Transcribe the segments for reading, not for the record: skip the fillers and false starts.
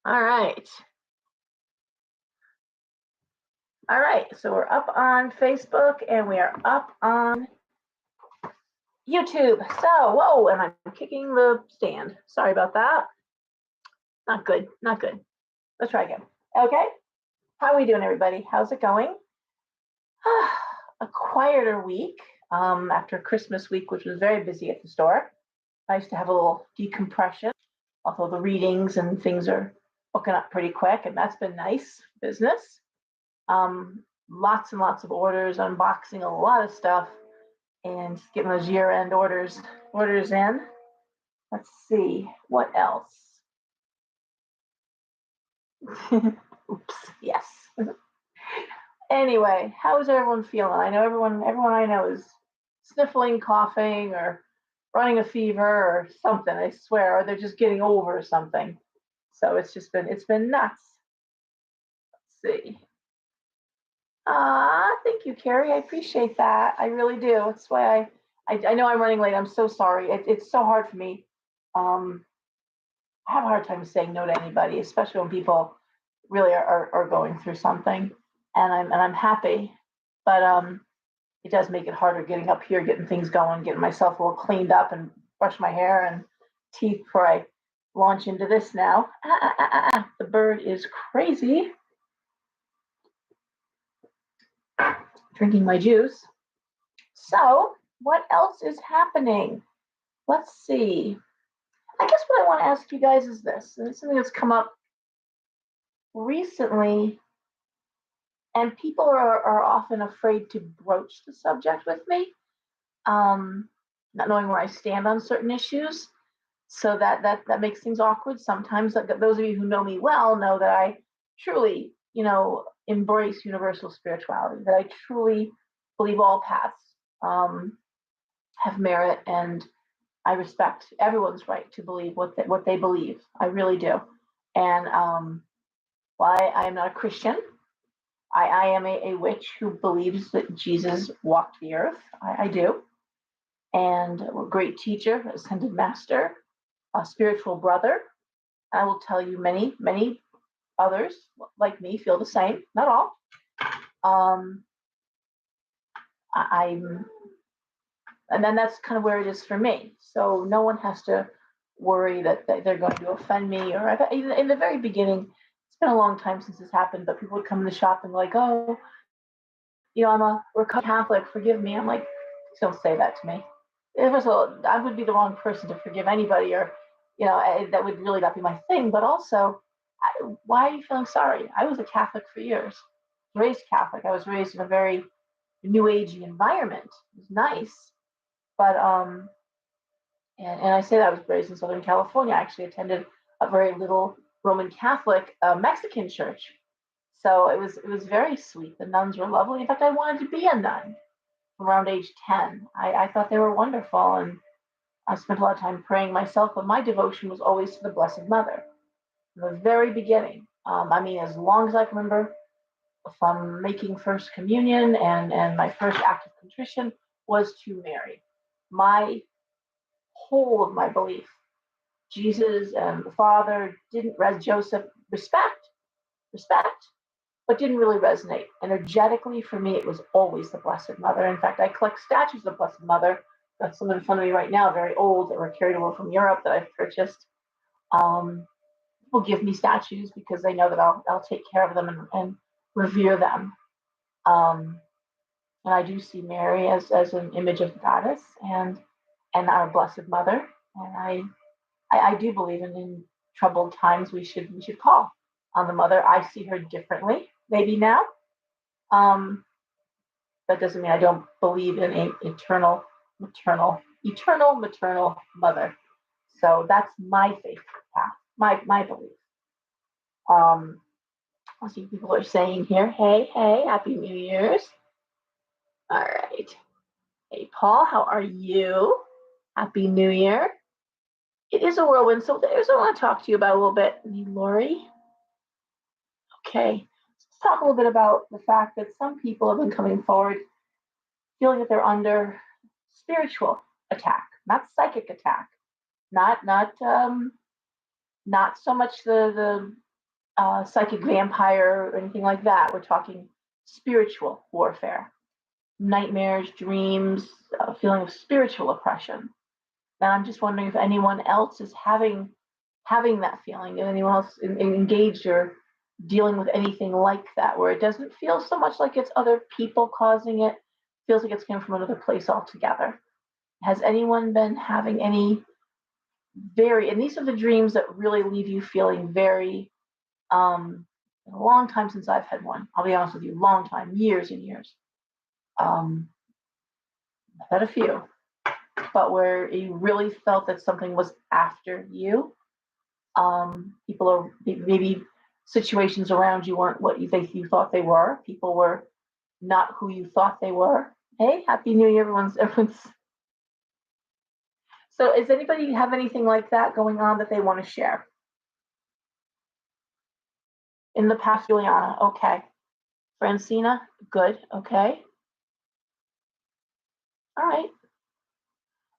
All right. All right. So we're up on Facebook and we are up on YouTube. So, whoa, and I'm kicking the stand. Sorry about that. Not good. Not good. Let's try again. Okay. How are we doing, everybody? How's it going? A quieter week after Christmas week, which was very busy at the store. Nice to have a little decompression. Although the readings and things are booking up pretty quick, and that's been nice business. Lots and lots of orders, unboxing a lot of stuff, and getting those year-end orders in. Let's see what else. Oops. Yes. Anyway, how is everyone feeling? I know everyone I know is sniffling, coughing, or running a fever or something. I swear, or they're just getting over something. So it's been nuts. Let's see. Thank you, Carrie. I appreciate that. I really do. That's why I know I'm running late. I'm so sorry. It's so hard for me. I have a hard time saying no to anybody, especially when people really are going through something. And I'm happy, but it does make it harder getting up here, getting things going, getting myself a little cleaned up and brush my hair and teeth before I launch into this now. The bird is crazy. Drinking my juice. So, what else is happening? Let's see. I guess what I want to ask you guys is this, and it's something that's come up recently, and people are often afraid to broach the subject with me, not knowing where I stand on certain issues. So that makes things awkward sometimes. Like those of you who know me well know that I truly, embrace universal spirituality, that I truly believe all paths have merit, and I respect everyone's right to believe what they believe. I really do. And while I am not a Christian, I am a witch who believes that Jesus walked the earth. I do. And a great teacher, ascended master, a spiritual brother. I will tell you many, many others like me feel the same. Not all. And then that's kind of where it is for me. So no one has to worry that they're going to offend me. Or in the very beginning, it's been a long time since this happened, but people would come in the shop and be like, "Oh, I'm a recovered Catholic. Forgive me." I'm like, please don't say that to me. I would be the wrong person to forgive anybody, or that would really not be my thing. But also, why are you feeling sorry? I was a Catholic for years, raised Catholic. I was raised in a very new agey environment. It was nice, but and I say that I was raised in Southern California. I actually attended a very little Roman Catholic Mexican church, so it was very sweet. The nuns were lovely. In fact, I wanted to be a nun around age 10. I thought they were wonderful, and I spent a lot of time praying myself, but my devotion was always to the Blessed Mother from the very beginning. As long as I can remember, from making First Communion and my first act of contrition was to Mary. My whole of my belief, Jesus and the Father didn't Joseph, respect, but didn't really resonate. Energetically, for me, it was always the Blessed Mother. In fact, I collect statues of the Blessed Mother. Got some in front of me right now, very old, that were carried over from Europe that I've purchased. People give me statues because they know that I'll take care of them and revere them. And I do see Mary as an image of the goddess and our Blessed Mother. And I do believe in troubled times we should call on the Mother. I see her differently, maybe now. That doesn't mean I don't believe in an eternal maternal mother. So that's my faith path, my belief. I see people are saying here, hey, Happy New Year's. All right. Hey, Paul, how are you? Happy New Year. It is a whirlwind, so there's what I want to talk to you about a little bit. Lori. Okay. Let's talk a little bit about the fact that some people have been coming forward feeling that they're under spiritual attack, not psychic attack, not so much the psychic vampire or anything like that. We're talking spiritual warfare, nightmares, dreams, a feeling of spiritual oppression. And I'm just wondering if anyone else is having that feeling, and anyone else engaged or dealing with anything like that, where it doesn't feel so much like it's other people causing it, feels like it's coming from another place altogether. Has anyone been having any and these are the dreams that really leave you feeling very, a long time since I've had one. I'll be honest with you, long time, years and years. Um, I've had a few, but where you really felt that something was after you. People are maybe situations around you weren't what you thought they were. People were not who you thought they were. Hey, happy New Year, everyone's. So, does anybody have anything like that going on that they want to share? In the past, Juliana, okay. Francina, good, okay. All right.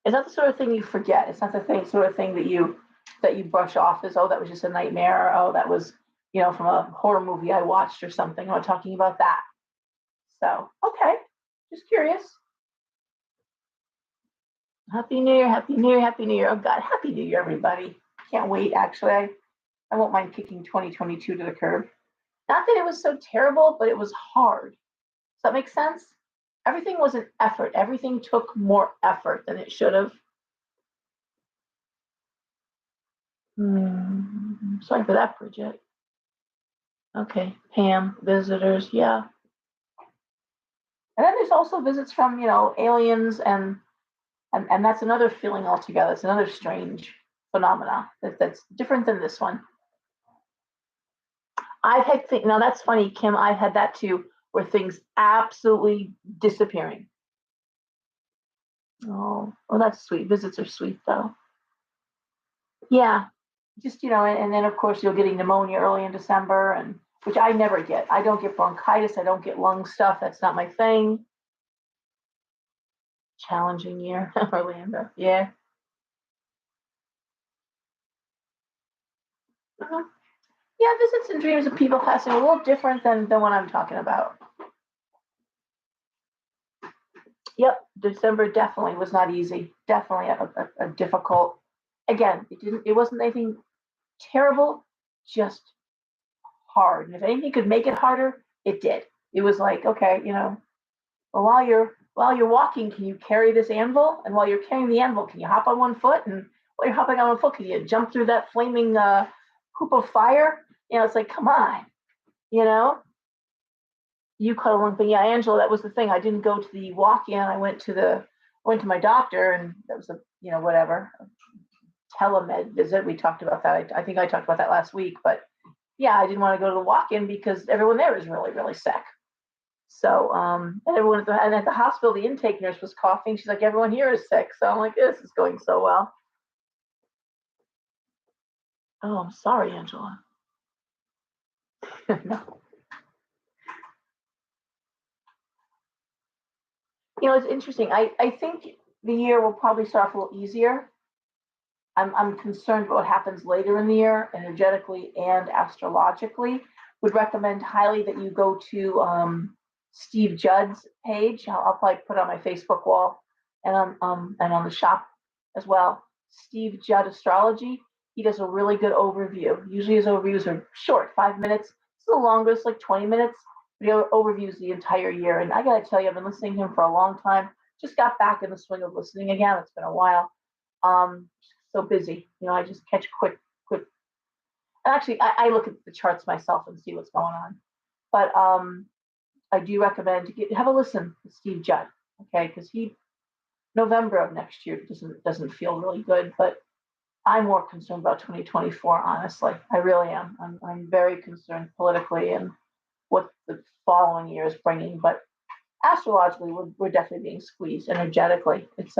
Is that the sort of thing you forget? It's not the sort of thing that you brush off as, oh, that was just a nightmare, or, oh, that was, from a horror movie I watched or something. I'm not talking about that. So, okay, just curious. Happy New Year, Happy New Year, Happy New Year. Oh God, Happy New Year, everybody. Can't wait, actually. I won't mind kicking 2022 to the curb. Not that it was so terrible, but it was hard. Does that make sense? Everything was an effort. Everything took more effort than it should have. Sorry for that, Bridget. Okay, Pam, visitors, yeah. And then there's also visits from, aliens, and that's another feeling altogether. It's another strange phenomena that's different than this one. I've had things, now that's funny, Kim, I've had that too, where things absolutely disappearing. Oh, well, that's sweet. Visits are sweet, though. Yeah, just, and then of course you're getting pneumonia early in December, and which I never get. I don't get bronchitis. I don't get lung stuff. That's not my thing. Challenging year, Orlando. Yeah. Uh-huh. Yeah, visits and dreams of people passing a little different than the one I'm talking about. Yep, December definitely was not easy. Definitely a difficult. Again, it wasn't anything terrible, just hard. And if anything could make it harder, it did. It was like, okay, well, while you're walking, can you carry this anvil? And while you're carrying the anvil, can you hop on one foot? And while you're hopping on one foot, can you jump through that flaming hoop of fire? It's like, come on, You caught one thing, yeah, Angela. That was the thing. I didn't go to the walk-in. I went to my doctor, and that was whatever telemed visit. We talked about that. I think I talked about that last week, but yeah, I didn't want to go to the walk-in because everyone there is really, really sick. So, and everyone at the hospital, the intake nurse was coughing. She's like, everyone here is sick. So I'm like, this is going so well. Oh, I'm sorry, Angela. No. It's interesting. I think the year will probably start off a little easier. I'm concerned about what happens later in the year, energetically and astrologically. Would recommend highly that you go to Steve Judd's page. I'll probably put it on my Facebook wall and on the shop as well. Steve Judd Astrology. He does a really good overview. Usually his overviews are short, 5 minutes. It's the longest, like 20 minutes. But he overviews the entire year. And I gotta tell you, I've been listening to him for a long time. Just got back in the swing of listening again. It's been a while. So busy. I just catch quick. And actually, I look at the charts myself and see what's going on. But I do recommend to have a listen to Steve Judd, okay? Because November of next year doesn't feel really good. But I'm more concerned about 2024. Honestly, I really am. I'm very concerned politically and what the following year is bringing. But astrologically, we're definitely being squeezed energetically. It's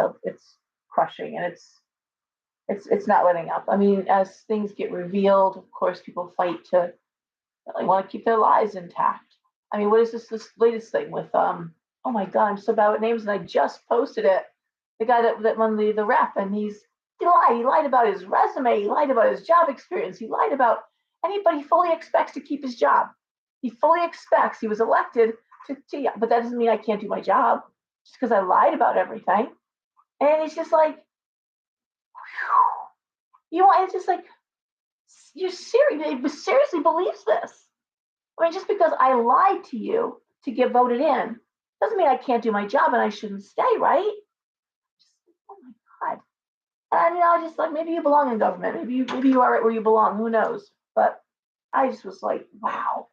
crushing, and it's not letting up. I mean, as things get revealed, of course, people fight to want to keep their lives intact. I mean, what is this latest thing with oh my God, I'm so bad with names, and I just posted it. The guy that won the rep, and he lied about his resume, he lied about his job experience, he lied about But he fully expects to keep his job. He fully expects, he was elected but that doesn't mean I can't do my job just because I lied about everything. And it's just like, it's just like, you're serious, he seriously believes this. I mean, just because I lied to you to get voted in doesn't mean I can't do my job and I shouldn't stay, right? Oh my God. And I just like, maybe you belong in government. Maybe you are right where you belong. Who knows? But I just was like, wow.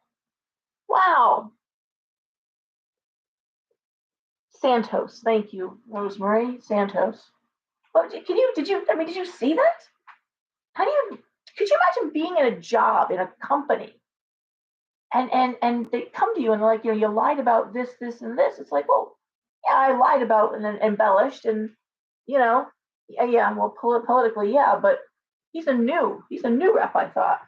Wow. Santos. Thank you, Rosemary. Santos. But did you see that? Could you imagine being in a job, in a company, and they come to you and they're like, you lied about this, this, and this. It's like, well, yeah, I lied about and then embellished and, yeah, well, politically, yeah, but he's a new rep, I thought.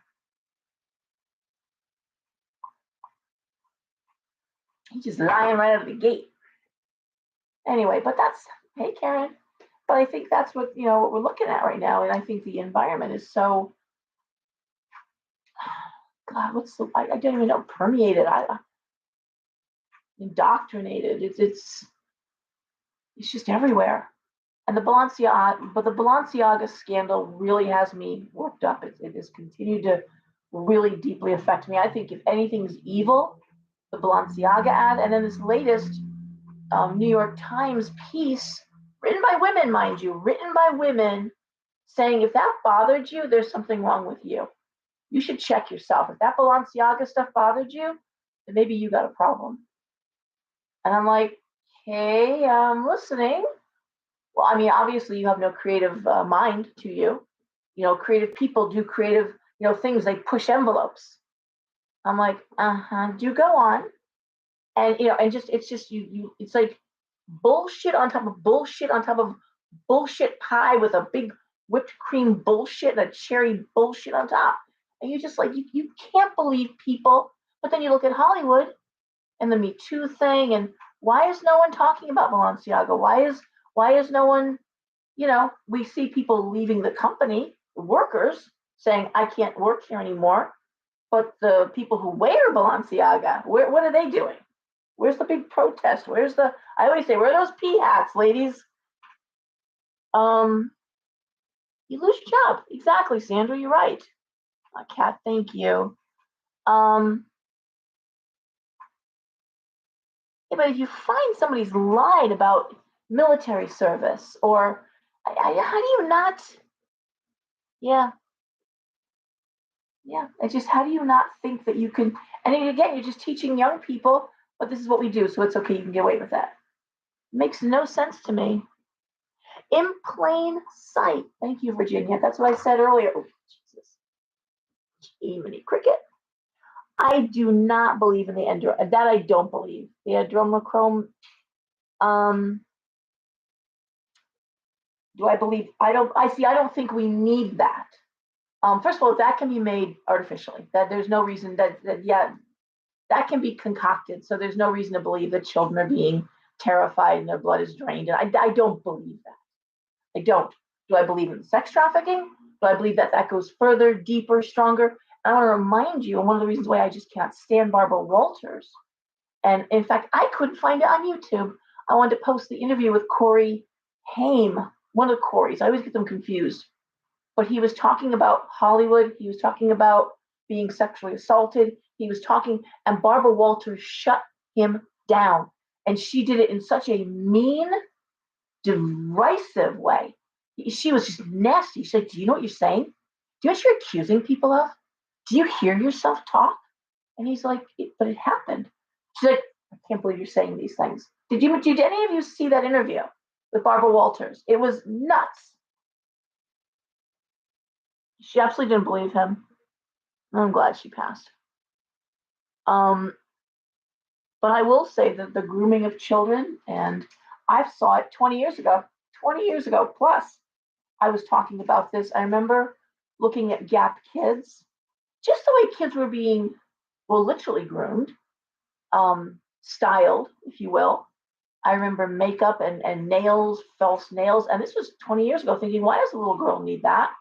He's just lying right out of the gate. Anyway, but hey, Karen, but I think that's what we're looking at right now, and I think the environment is so, God, I don't even know, permeated, indoctrinated. It's just everywhere. And the Balenciaga scandal really has me worked up. It has continued to really deeply affect me. I think if anything's evil, the Balenciaga ad, and then this latest New York Times piece, written by women, mind you, saying if that bothered you, there's something wrong with you. You should check yourself. If that Balenciaga stuff bothered you, then maybe you got a problem. And I'm like, hey, I'm listening. Well, I mean, obviously you have no creative mind to you. Creative people do creative, things. They push envelopes. I'm like, do go on. And, it's just it's like bullshit on top of bullshit on top of bullshit pie with a big whipped cream bullshit and a cherry bullshit on top. And you just like, you can't believe people. But then you look at Hollywood and the Me Too thing, and why is no one talking about Balenciaga? Why is no one, we see people leaving the company, workers saying, I can't work here anymore. But the people who wear Balenciaga, what are they doing? Where's the big protest? I always say, where are those pea hats, ladies? You lose your job. Exactly, Sandra, you're right. Kat, thank you. Yeah, but if you find somebody's lied about military service, or how do you not? Yeah, it's just, how do you not think that you can? And again, you're just teaching young people, but this is what we do, so it's okay, you can get away with that. It makes no sense to me. In plain sight. Thank you, Virginia. That's what I said earlier. Oh, Jesus. Jiminy Cricket. I do not believe in the that I don't believe. The adrenochrome. Do I believe? I don't think we need that. First of all, that can be made artificially. That there's no reason that can be concocted. So there's no reason to believe that children are being terrified and their blood is drained. And I don't believe that. I don't. Do I believe in sex trafficking? Do I believe that goes further, deeper, stronger? I want to remind you, and one of the reasons why I just can't stand Barbara Walters, and in fact, I couldn't find it on YouTube. I wanted to post the interview with Corey Haim, one of the Coreys. I always get them confused. But he was talking about Hollywood. He was talking about being sexually assaulted. He was talking, and Barbara Walters shut him down. And she did it in such a mean, derisive way. She was just nasty. She said, do you know what you're saying? Do you know what you're accusing people of? Do you hear yourself talk? And he's like, but it happened. She's like, I can't believe you're saying these things. Did any of you see that interview with Barbara Walters? It was nuts. She absolutely didn't believe him. I'm glad she passed. But I will say that the grooming of children, and I saw it 20 years ago plus. I was talking about this. I remember looking at Gap Kids, just the way kids were being, well, literally groomed, styled, if you will. I remember makeup and nails, false nails. And this was 20 years ago, thinking, why does a little girl need that?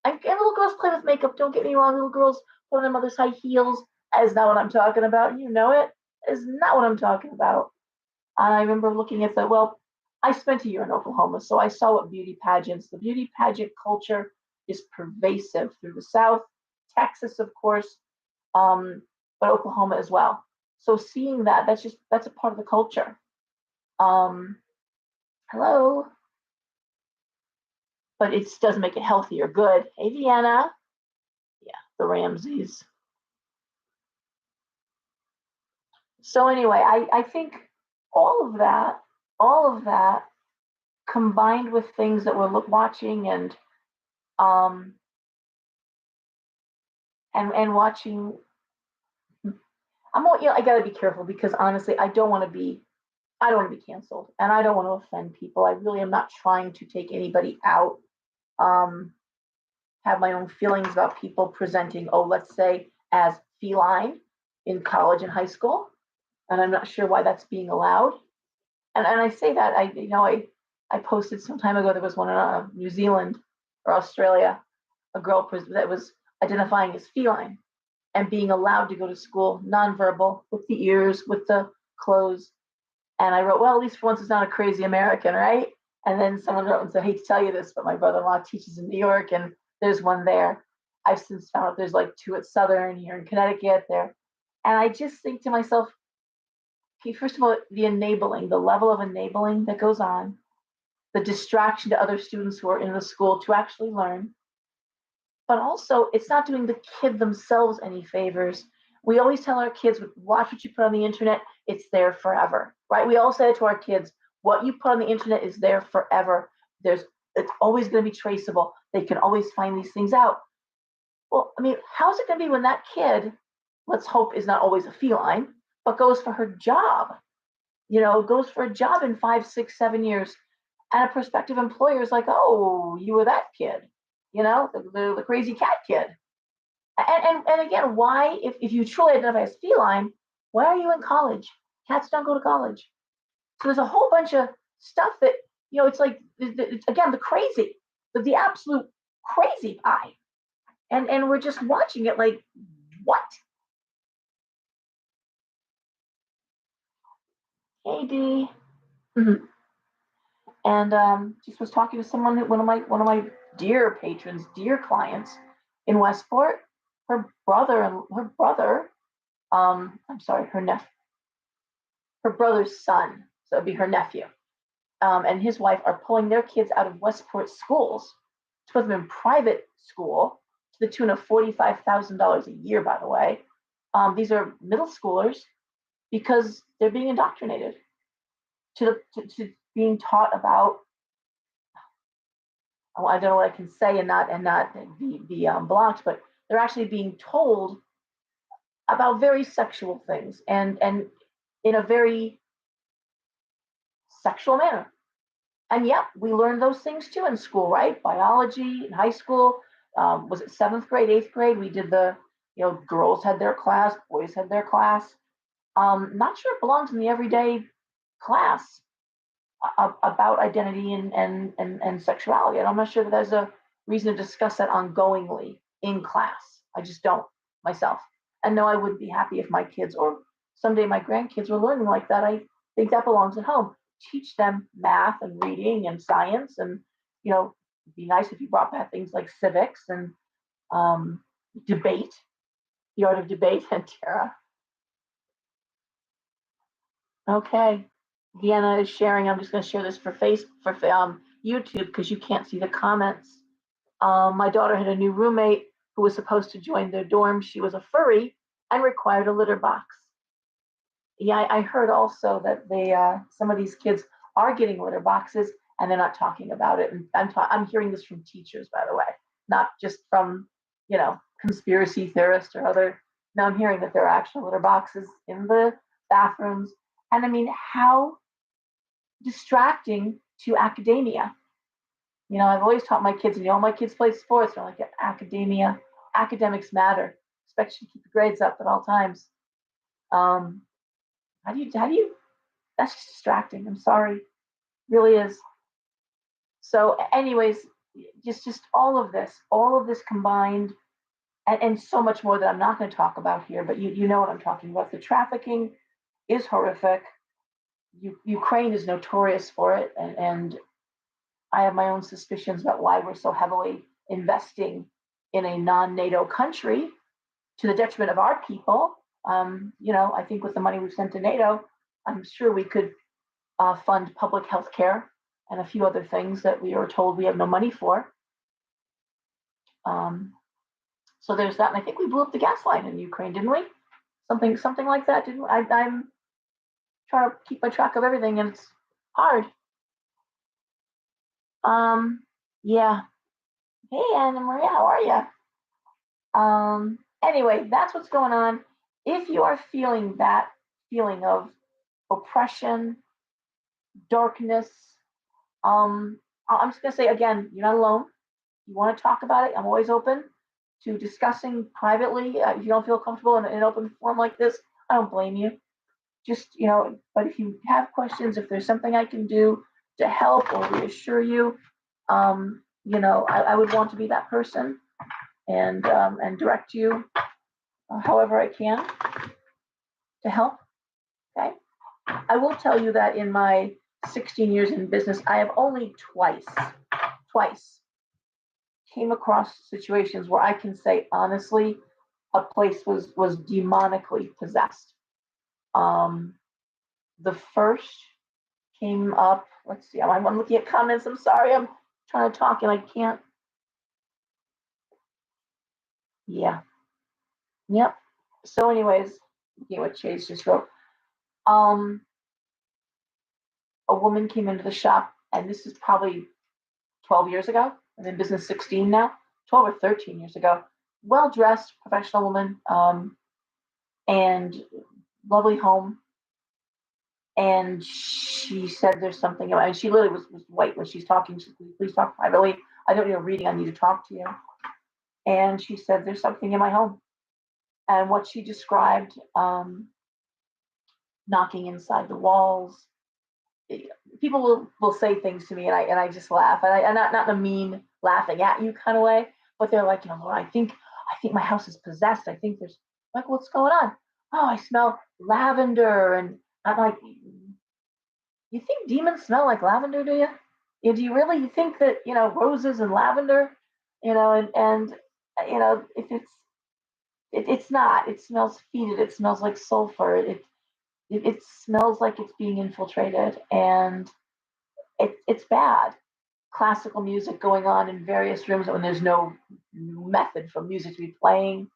And little girls play with makeup, don't get me wrong. Little girls put on their mother's high heels. That is not what I'm talking about. You know it. That is not what I'm talking about. And I remember looking at I spent a year in Oklahoma, so I saw what the beauty pageant culture is pervasive through the South, Texas, of course, but Oklahoma as well. So seeing that's a part of the culture. Um, Hello, but it doesn't make it healthy or good. Hey, Vienna. Yeah, the Ramses. So anyway, I think all of that, all of that combined with things that we're watching um and watching. I got to be careful because honestly, I don't want to be canceled and I don't want to offend people. I really am not trying to take anybody out. Um, have my own feelings about people presenting, let's say, as feline in college and high school, and I'm not sure why that's being allowed. And I say that I posted some time ago. There was one in New Zealand or Australia, a girl that was identifying as feline and being allowed to go to school nonverbal with the ears, with the clothes. And I wrote, well, at least for once it's not a crazy American, right? And then someone wrote and said, I hate to tell you this, but my brother-in-law teaches in New York and there's one there. I've since found out there's like two at Southern here in Connecticut there. And I just think to myself, okay, first of all, the level of enabling that goes on, the distraction to other students who are in the school to actually learn, but also it's not doing the kid themselves any favors. We always tell our kids, watch what you put on the internet, it's there forever, right? We all say it to our kids, what you put on the internet is there forever. It's always going to be traceable. They can always find these things out. Well, I mean, how's it going to be when that kid, let's hope is not always a feline, but goes for her job, goes for a job in 5, 6, 7 years, and a prospective employer is like, oh, you were that kid, the crazy cat kid. And again, why, if you truly identify as feline, why are you in college? Cats don't go to college. So there's a whole bunch of stuff that, it's like, again, the crazy, the absolute crazy pie. And we're just watching it like, what? Hey, D. Mm-hmm. And just was talking to someone, one of my dear patrons, dear clients in Westport. I'm sorry, her brother's son, so it'd be her nephew, and his wife are pulling their kids out of Westport schools to put them in private school to the tune of $45,000 a year, by the way. These are middle schoolers because they're being indoctrinated to being taught about, I don't know what I can say and not be blocked, but they're actually being told about very sexual things and in a very sexual manner. And yeah, we learned those things too in school, right? Biology in high school. Was it seventh grade, eighth grade? We did girls had their class, boys had their class. Not sure it belongs in the everyday class about identity and sexuality. And I'm not sure that there's a reason to discuss that ongoingly in class. I just don't myself. And no, I wouldn't be happy if my kids or someday my grandkids were learning like that. I think that belongs at home. Teach them math and reading and science, and it'd be nice if you brought back things like civics and debate, the art of debate. And Tara, okay, Vienna is sharing. I'm just going to share this for YouTube because you can't see the comments. My daughter had a new roommate who was supposed to join their dorm. She was a furry and required a litter box. Yeah, I heard also that some of these kids are getting litter boxes and they're not talking about it. And I'm hearing this from teachers, by the way, not just from conspiracy theorists or other. No, I'm hearing that there are actual litter boxes in the bathrooms. And I mean, how distracting to academia. I've always taught my kids, all my kids play sports. They're like, academics matter. Expect you to keep the grades up at all times. How do you, that's just distracting. I'm sorry. It really is. So anyways, just all of this combined. and so much more that I'm not going to talk about here, but you know what I'm talking about. The trafficking is horrific. Ukraine is notorious for it, and I have my own suspicions about why we're so heavily investing in a non-NATO country to the detriment of our people. I think with the money we've sent to NATO, I'm sure we could fund public health care and a few other things that we are told we have no money for. So there's that, and I think we blew up the gas line in Ukraine, didn't we? Something like that, didn't we? I'm trying to keep my track of everything, and it's hard. Yeah. Hey, Anna Maria, how are you? Anyway, that's what's going on. If you are feeling that feeling of oppression, darkness, I'm just gonna say again, you're not alone. You want to talk about it? I'm always open to discussing privately. If you don't feel comfortable in an open forum like this, I don't blame you. Just, but if you have questions, if there's something I can do to help or reassure you, I would want to be that person and direct you however I can to help. Okay. I will tell you that in my 16 years in business, I have only twice came across situations where I can say honestly, a place was demonically possessed. The first came up. Let's see. I'm looking at comments. I'm sorry. I'm trying to talk and I can't. Yeah. Yep. So, anyways, looking at what Chase just wrote. A woman came into the shop, and this is probably 12 years ago. I'm in business 16 now, 12 or 13 years ago. Well dressed, professional woman, and lovely home. And she said there's something about, and she literally was white when she's talking. She said, please talk privately. I don't need a reading. I need to talk to you. And she said, there's something in my home. And what she described, knocking inside the walls. People will say things to me, and I just laugh, and I not in a mean laughing at you kind of way, but they're like, Lord, I think my house is possessed. I think there's like, what's going on? Oh, I smell lavender, and I'm like, you think demons smell like lavender, do you? Do you really think that roses and lavender, and if it's not. It smells fetid. It smells like sulfur. It smells like it's being infiltrated, and it's bad. Classical music going on in various rooms when there's no method for music to be playing.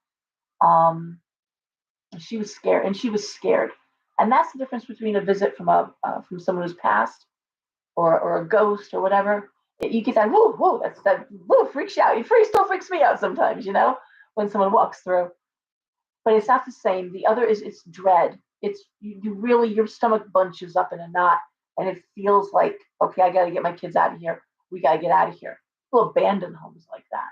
She was scared, and she was scared, and that's the difference between a visit from someone who's passed or a ghost or whatever. You get that whoa, that whoa freaks you out. It still freaks me out sometimes, when someone walks through. But it's not the same. The other is it's dread. It's you really your stomach bunches up in a knot, and it feels like, okay, I got to get my kids out of here. We got to get out of here. People abandon homes like that.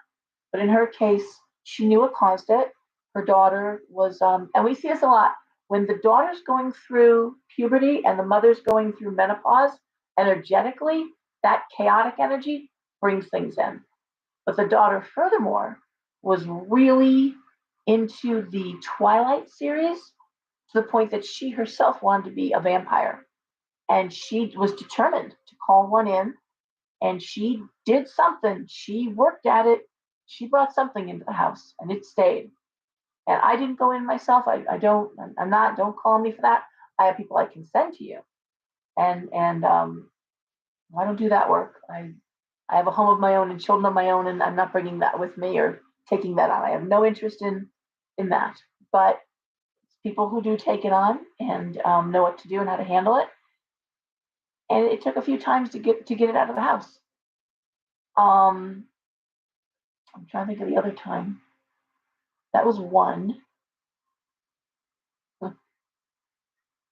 But in her case, she knew what caused it. Her daughter was, and we see this a lot when the daughter's going through puberty and the mother's going through menopause. Energetically, that chaotic energy brings things in. But the daughter, furthermore, was really into the Twilight series to the point that she herself wanted to be a vampire. And she was determined to call one in, and she did something. She worked at it. She brought something into the house, and it stayed. And I didn't go in myself. Don't call me for that. I have people I can send to you. And I don't do that work. I have a home of my own and children of my own, and I'm not bringing that with me or taking that on. I have no interest in that. But people who do take it on and know what to do and how to handle it. And it took a few times to get it out of the house. I'm trying to think of the other time. That was one. Of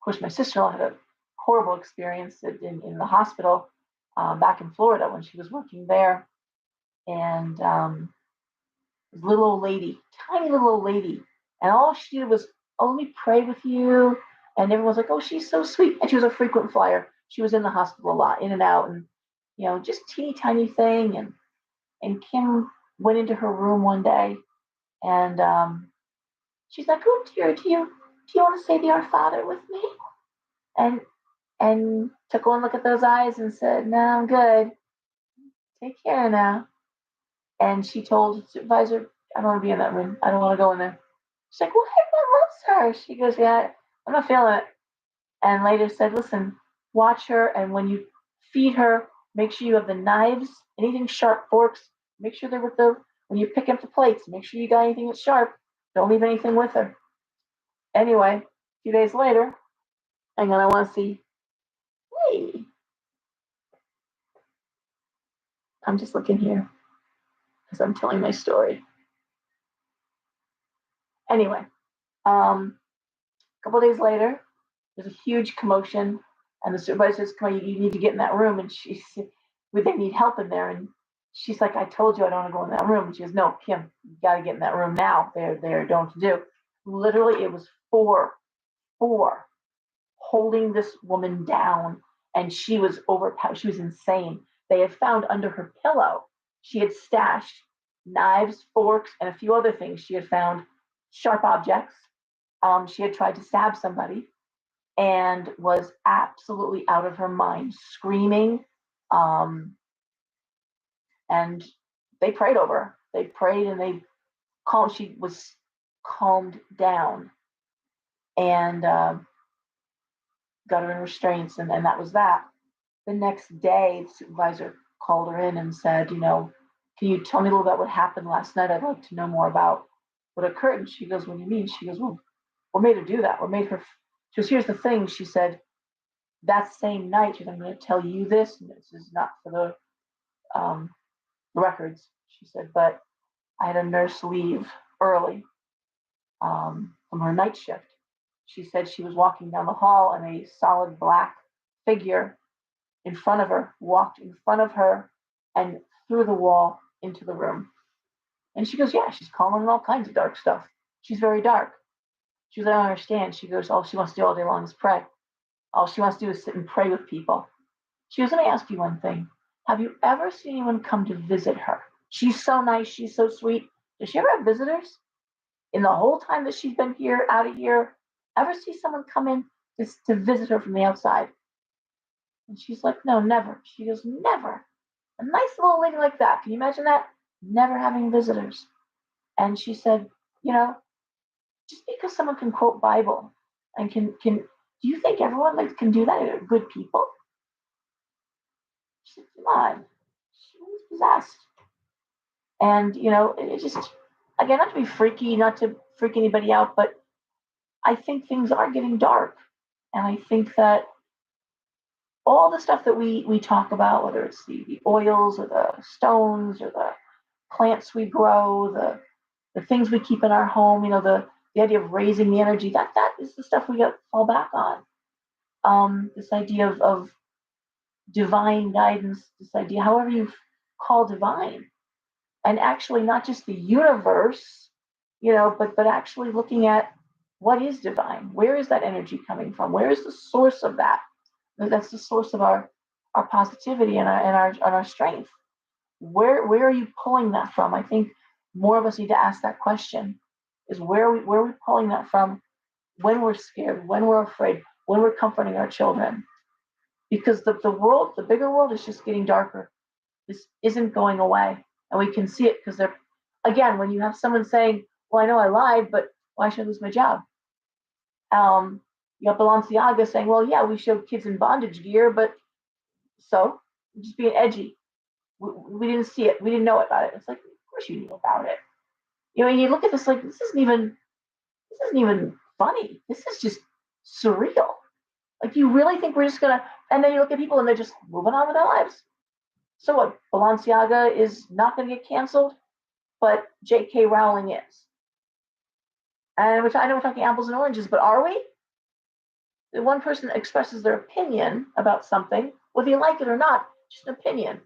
course, my sister-in-law had a horrible experience in the hospital back in Florida when she was working there. And this little old lady, tiny little old lady, and all she did was only pray with you. And everyone's like, oh, she's so sweet. And she was a frequent flyer. She was in the hospital a lot, in and out, and just teeny tiny thing. And Kim went into her room one day, And she's like, "Oh dear, do you want to say the Our Father with me?" And took one look at those eyes and said, "No, I'm good. Take care now." And she told the supervisor, "I don't want to be in that room. I don't want to go in there." She's like, "Well, everyone loves her." She goes, "Yeah, I'm not feeling it." And later said, "Listen, watch her, and when you feed her, make sure you have the knives, anything sharp, forks. Make sure they're with the when you pick up the plates. Make sure you got anything that's sharp. Don't leave anything with her." Anyway, a few days later, hang on, I want to see. Hey, I'm just looking here as I'm telling my story. Anyway, a couple of days later, there's a huge commotion, and the supervisor says, "Come on, you need to get in that room." And she said, "Would they need help in there?" And she's like, "I told you I don't want to go in that room." And she goes, "No, Kim, you got to get in that room now. They're going to do." Literally, it was four holding this woman down, and she was overpowered. She was insane. They had found under her pillow, she had stashed knives, forks, and a few other things. She had found sharp objects. She had tried to stab somebody and was absolutely out of her mind, screaming. Um, and they prayed over her. They prayed and they calmed. She was calmed down and got her in restraints, and that was that. The next day, the supervisor called her in and said, "Can you tell me a little about what happened last night? I'd like to know more about what occurred." And she goes, "What do you mean?" She goes, "Well, what made her do that? What made her?" She goes, "Here's the thing." She said, "That same night," she goes, "I'm going to tell you this, and this is not for the records." She said, "But I had a nurse leave early from her night shift." She said she was walking down the hall and a solid black figure in front of her walked in front of her and through the wall into the room. And she goes, "Yeah, she's calling all kinds of dark stuff. She's very dark." She goes, "I don't understand." She goes, "All she wants to do all day long is pray. All she wants to do is sit and pray with people." She goes, "Let me ask you one thing. Have you ever seen anyone come to visit her? She's so nice. She's so sweet. Does she ever have visitors? In the whole time that she's been here, out of here, ever see someone come in to visit her from the outside?" And she's like, "No, never." She goes, "Never. A nice little lady like that. Can you imagine that? Never having visitors." And she said, "You know, just because someone can quote Bible and can do you think everyone like can do that? They're good people?" She said, "Come on." She was possessed. And it just again, not to be freaky, not to freak anybody out, but I think things are getting dark. And I think that all the stuff that we talk about, whether it's the oils or the stones or the plants we grow, the things we keep in our home, the idea of raising the energy, that is the stuff we got to fall back on. This idea of divine guidance, this idea, however you call divine, and actually not just the universe, but actually looking at what is divine. Where is that energy coming from? Where is the source of that? That's the source of our positivity and our strength. Where are you pulling that from? I think more of us need to ask that question: is where are we pulling that from when we're scared, when we're afraid, when we're comforting our children? Because the bigger world is just getting darker. This isn't going away, and we can see it because they're again when you have someone saying, "Well, I know I lied, but why should I lose my job?" You have Balenciaga saying, "Well, yeah, we showed kids in bondage gear, but so just being edgy. We didn't see it. We didn't know about it." It's like, of course you knew about it. You look at this like this isn't even funny. This is just surreal. Like you really think we're just gonna? And then you look at people and they're just moving on with their lives. So what? Balenciaga is not going to get canceled, but J.K. Rowling is. And which I know we're talking apples and oranges, but are we? The one person expresses their opinion about something, whether you like it or not, just an opinion.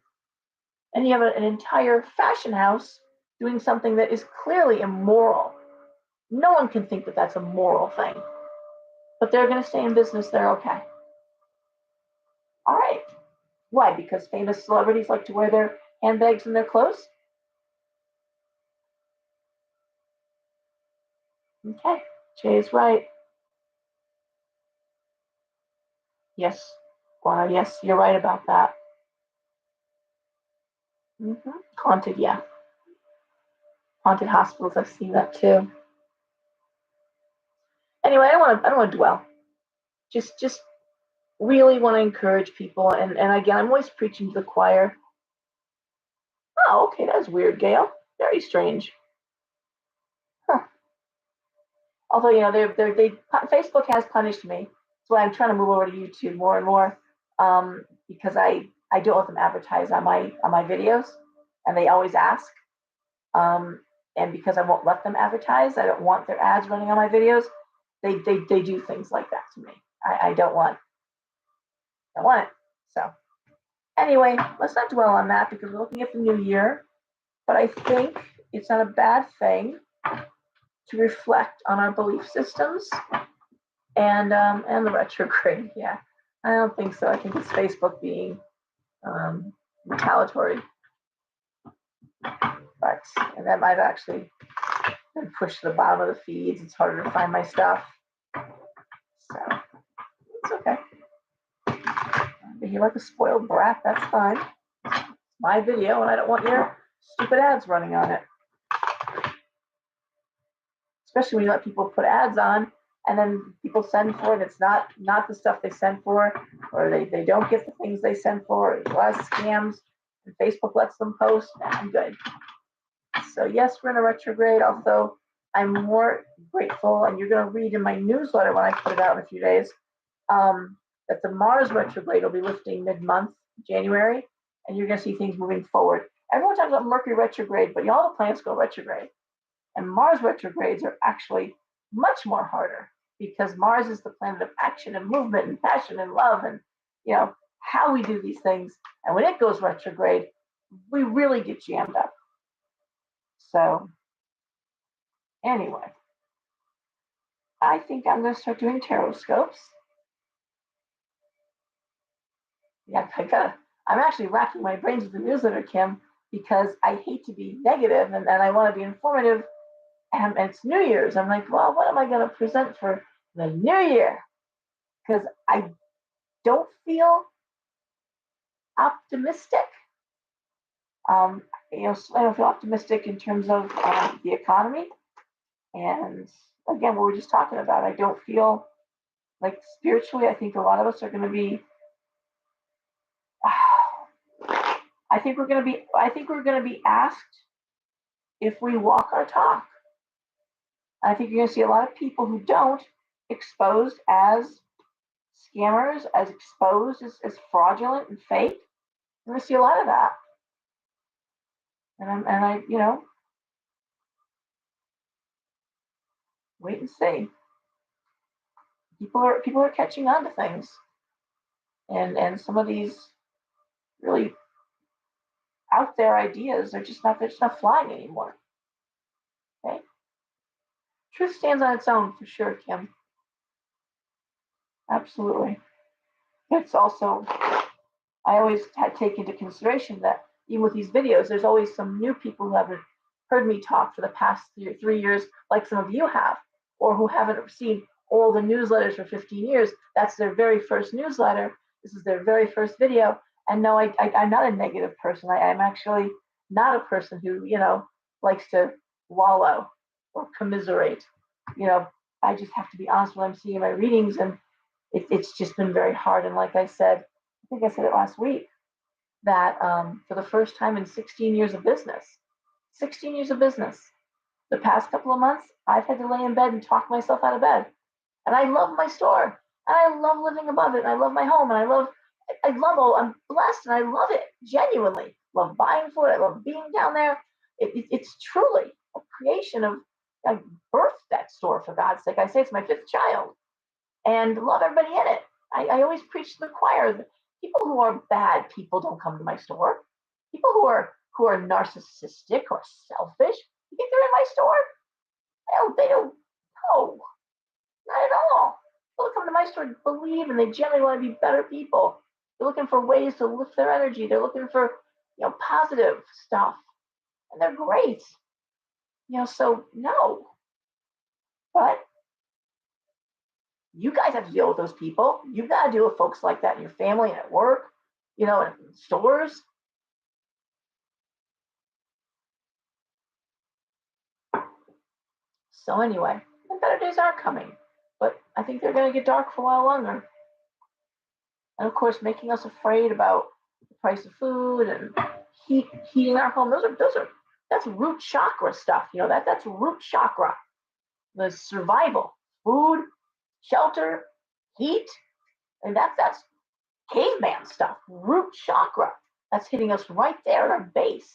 And you have an entire fashion house doing something that is clearly immoral. No one can think that that's a moral thing, but they're going to stay in business. They're okay. All right. Why? Because famous celebrities like to wear their handbags and their clothes? Okay, Jay's right. Yes. Wow, yes, you're right about that. Haunted, yeah. Haunted hospitals, I've seen that too. Anyway, I don't want to dwell. Just really want to encourage people, and again, I'm always preaching to the choir. Oh, okay, that's weird, Gail. Very strange. Huh. Although Facebook has punished me. That's why I'm trying to move over to YouTube more and more, because I don't let them advertise on my videos, and they always ask. Um, and because I won't let them advertise, I don't want their ads running on my videos. They do things like that to me. I don't want it. So anyway, let's not dwell on that because we're looking at the new year. But I think it's not a bad thing to reflect on our belief systems and the retrograde. Yeah, I don't think so. I think it's Facebook being retaliatory. But and that might actually been pushed to the bottom of the feeds. It's harder to find my stuff. So it's okay. I behave like a spoiled brat. That's fine. It's my video, and I don't want your stupid ads running on it. Especially when you let people put ads on, and then people send for it. It's not the stuff they send for, or they don't get the things they send for. There's a lot of scams, and Facebook lets them post. I'm good. So yes, we're in a retrograde. Also, I'm more grateful, and you're going to read in my newsletter when I put it out in a few days, that the Mars retrograde will be lifting mid-month, January, and you're going to see things moving forward. Everyone talks about Mercury retrograde, but all the planets go retrograde. And Mars retrogrades are actually much more harder because Mars is the planet of action and movement and passion and love and how we do these things. And when it goes retrograde, we really get jammed up. So anyway, I think I'm going to start doing Tarotscopes. Yeah, I'm actually racking my brains with the newsletter, Kim, because I hate to be negative and I want to be informative. And it's New Year's. I'm like, well, what am I going to present for the new year? Because I don't feel optimistic. Um, I don't feel optimistic in terms of the economy. And again, what we're just talking about, I don't feel like spiritually. I think a lot of us are going to be. I think we're going to be. I think we're going to be asked if we walk our talk. I think you're going to see a lot of people who don't exposed as scammers, as exposed as fraudulent and fake. You're going to see a lot of that. And I wait and see. People are catching on to things, and some of these really out there ideas are just not flying anymore. Okay, truth stands on its own for sure, Kim. Absolutely. It's also I always take into consideration that even with these videos, there's always some new people who haven't heard me talk for the past 3 years, like some of you have, or who haven't seen all the newsletters for 15 years. That's their very first newsletter. This is their very first video. And no, I'm not a negative person. I'm actually not a person who, likes to wallow or commiserate. You know, I just have to be honest when I'm seeing my readings, and it's just been very hard. And like I said, I think I said it last week, that for the first time in 16 years of business, the past couple of months, I've had to lay in bed and talk myself out of bed. And I love my store. And I love living above it. And I love my home. And I'm blessed and I love it genuinely. Love buying for it. I love being down there. It's truly a creation of, I birthed that store, for God's sake. I say it's my fifth child and love everybody in it. I always preach to the choir. People who are bad people don't come to my store. People who are narcissistic or selfish, you think they're in my store? They don't. No, not at all. People come to my store to believe, and they generally want to be better people. They're looking for ways to lift their energy. They're looking for positive stuff, and they're great. So no, But you guys have to deal with those people. You've got to deal with folks like that in your family and at work, and in stores. So anyway, the better days are coming, but I think they're going to get dark for a while longer. And of course, making us afraid about the price of food and heating our home. That's root chakra stuff. That's root chakra. The survival, food, shelter, heat, and that's caveman stuff. Root chakra. That's hitting us right there at our base.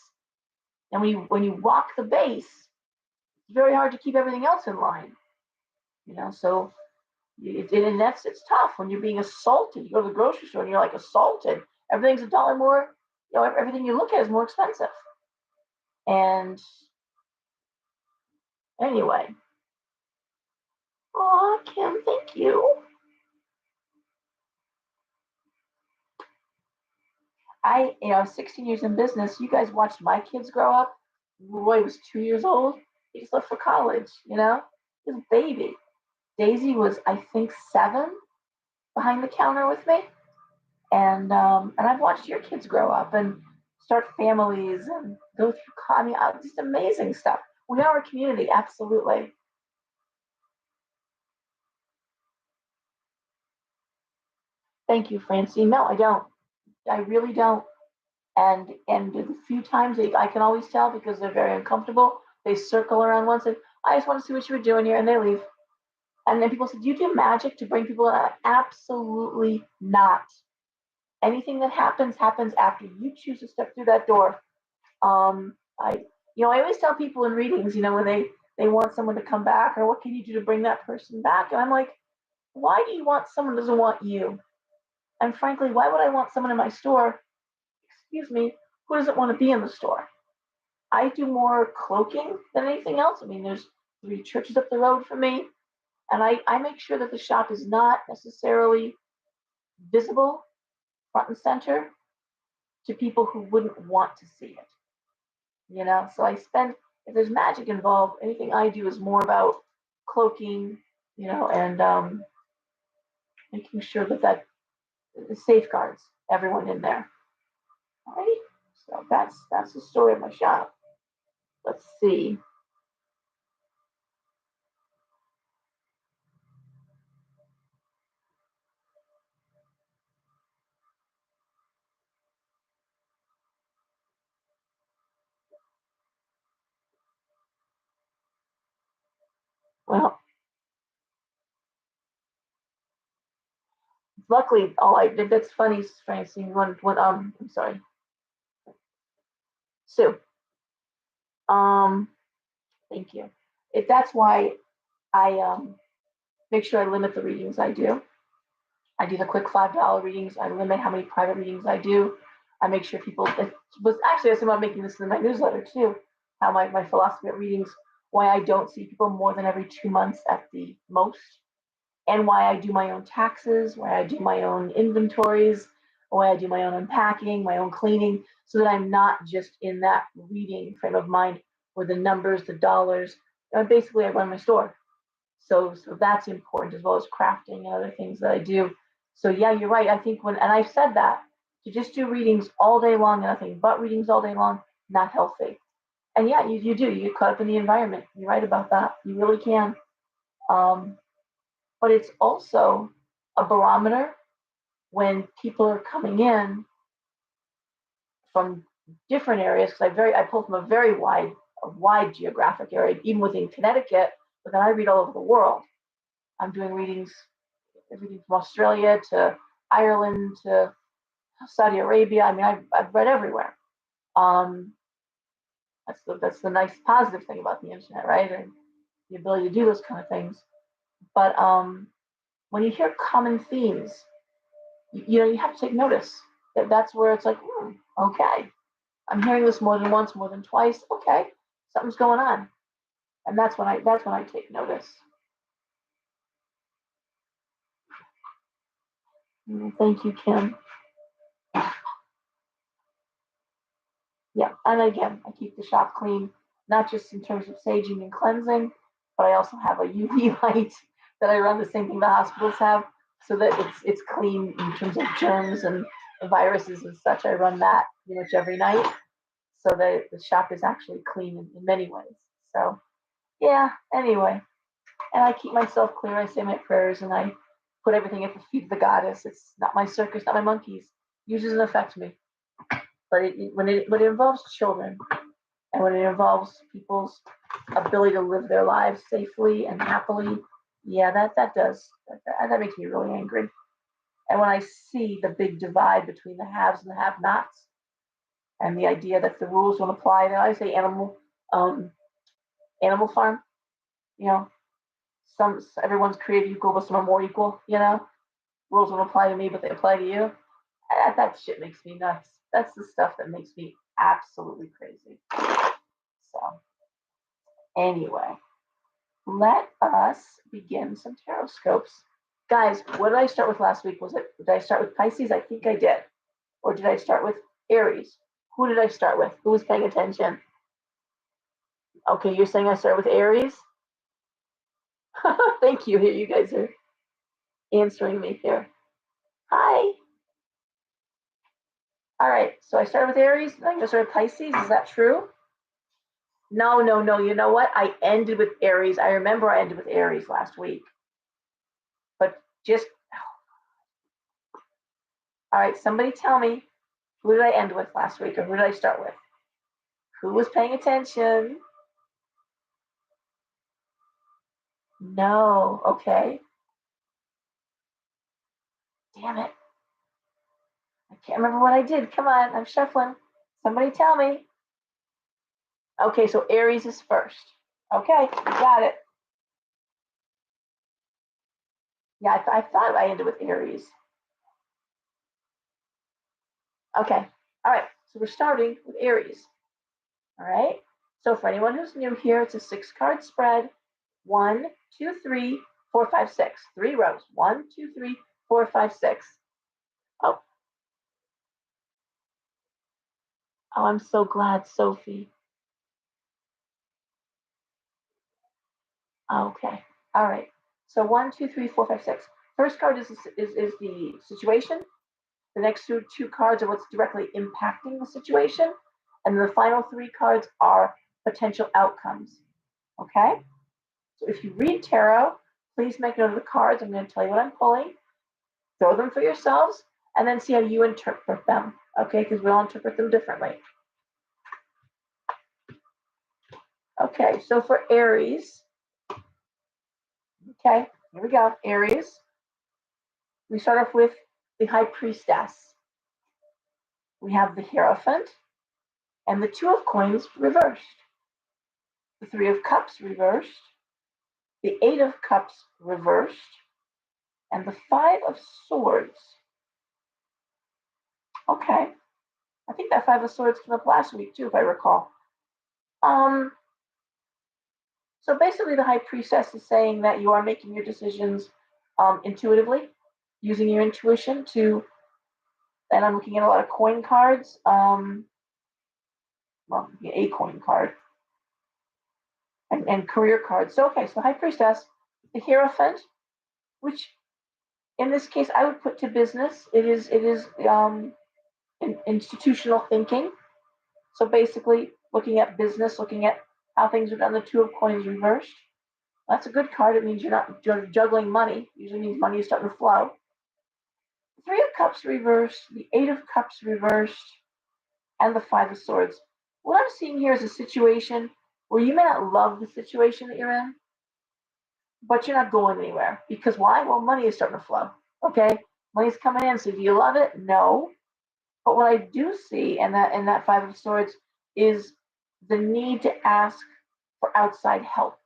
And when you rock the base, it's very hard to keep everything else in line. So it's tough when you're being assaulted. You go to the grocery store and you're like assaulted. Everything's $1 more. Everything you look at is more expensive. And anyway, oh, Kim, thank you. I 16 years in business. You guys watched my kids grow up. Roy was 2 years old. He just left for college. He was a baby. Daisy was, I think, 7 behind the counter with me. And I've watched your kids grow up and start families and go through just amazing stuff. We are a community, absolutely. Thank you, Francine. No, I don't. I really don't. And the few times I can always tell because they're very uncomfortable. They circle around once and I just want to see what you were doing here, and they leave. And then people say, "Do you do magic to bring people in?" Absolutely not. Anything that happens after you choose to step through that door. I always tell people in readings, when they want someone to come back, or what can you do to bring that person back? And I'm like, why do you want someone who doesn't want you? And frankly, why would I want someone in my store, excuse me, who doesn't want to be in the store? I do more cloaking than anything else. I mean, there's 3 churches up the road from me, and I make sure that the shop is not necessarily visible front and center to people who wouldn't want to see it. So if there's magic involved, anything I do is more about cloaking, and making sure that safeguards everyone in there. All right. So that's the story of my shop. Let's see. Well, luckily, that's funny, Francine. I'm sorry, Sue. Um, thank you. That's why I make sure I limit the readings I do. I do the quick $5 readings. I limit how many private readings I do. I make sure people. It was actually I was about making this in my newsletter too. How my philosophy of readings, why I don't see people more than every 2 months at the most, and why I do my own taxes, why I do my own inventories, why I do my own unpacking, my own cleaning, so that I'm not just in that reading frame of mind where the numbers, the dollars. Basically, I run my store. So that's important, as well as crafting and other things that I do. So yeah, you're right. I think and I've said that, to just do readings all day long, nothing but readings all day long, not healthy. And yeah, you do. You get caught up in the environment. You're right about that. You really can. Um, but it's also a barometer when people are coming in from different areas, because I pull from a wide geographic area, even within Connecticut. But then I read all over the world. I'm doing readings, everything from Australia to Ireland to Saudi Arabia. I mean, I've read everywhere. Um, that's the nice positive thing about the internet, right? And the ability to do those kind of things. But when you hear common themes, you have to take notice. That's where it's like, okay, I'm hearing this more than once, more than twice. Okay, something's going on, and that's when I take notice. Thank you, Kim. Yeah, and again, I keep the shop clean, not just in terms of saging and cleansing, but I also have a UV light that I run, the same thing the hospitals have, so that it's clean in terms of germs and viruses and such. I run that pretty much every night, so that the shop is actually clean in many ways. So yeah, anyway, and I keep myself clear. I say my prayers and I put everything at the feet of the goddess. It's not my circus, not my monkeys. Usually doesn't affect me, but when it involves children and when it involves people's ability to live their lives safely and happily, yeah, that does that makes me really angry. And when I see the big divide between the haves and the have-nots, and the idea that the rules don't apply, then I say um, animal farm, you know, some everyone's created equal, but some are more equal. Rules don't apply to me, but they apply to you. That shit makes me nuts. That's the stuff that makes me absolutely crazy. So anyway, let us begin some Tarotscopes. Guys, what did I start with last week? Did I start with Pisces? I think I did. Or did I start with Aries? Who did I start with? Who was paying attention? Okay, you're saying I start with Aries? Thank you. Here, you guys are answering me here. Hi. All right, so I started with Aries, and I'm going to start with Pisces. Is that true? No. You know what? I ended with Aries. I remember I ended with Aries last week. But just, all right, somebody tell me, who did I end with last week, or who did I start with? Who was paying attention? No. Okay. Damn it. I can't remember what I did. Come on, I'm shuffling. Somebody tell me. Okay, so Aries is first. Okay, you got it. Yeah, I thought I ended with Aries. Okay, all right, so we're starting with Aries. All right, so for anyone who's new here, it's a 6-card spread. 1, 2, 3, 4, 5, 6. 3 rows. 1, 2, 3, 4, 5, 6. Oh, I'm so glad, Sophie. Okay, all right. So 1, 2, 3, 4, 5, 6. First card is the situation. The next two cards are what's directly impacting the situation. And the final 3 cards are potential outcomes. Okay? So if you read tarot, please make note of the cards. I'm going to tell you what I'm pulling. Throw them for yourselves and then see how you interpret them. Okay? Because we all interpret them differently. Okay, so for Aries, okay, here we go. Aries, we start off with the High Priestess. We have the Hierophant and the 2 of Coins reversed. The 3 of Cups reversed, the 8 of Cups reversed, and the 5 of Swords. Okay, I think that 5 of Swords came up last week too, if I recall. So basically the High Priestess is saying that you are making your decisions intuitively, using your intuition to, and I'm looking at a lot of coin cards, a coin card, and career cards. So, okay, so High Priestess, the Hierophant, which in this case I would put to business. It is institutional thinking. So basically looking at business, looking at how things are done. The 2 of Coins reversed. That's a good card. It means you're not juggling money. Usually means money is starting to flow. The 3 of Cups reversed, the 8 of Cups reversed, and the 5 of Swords. What I'm seeing here is a situation where you may not love the situation that you're in, but you're not going anywhere. Because why? Well, money is starting to flow. Okay? Money's coming in. So do you love it? No. But what I do see in that 5 of Swords is the need to ask for outside help.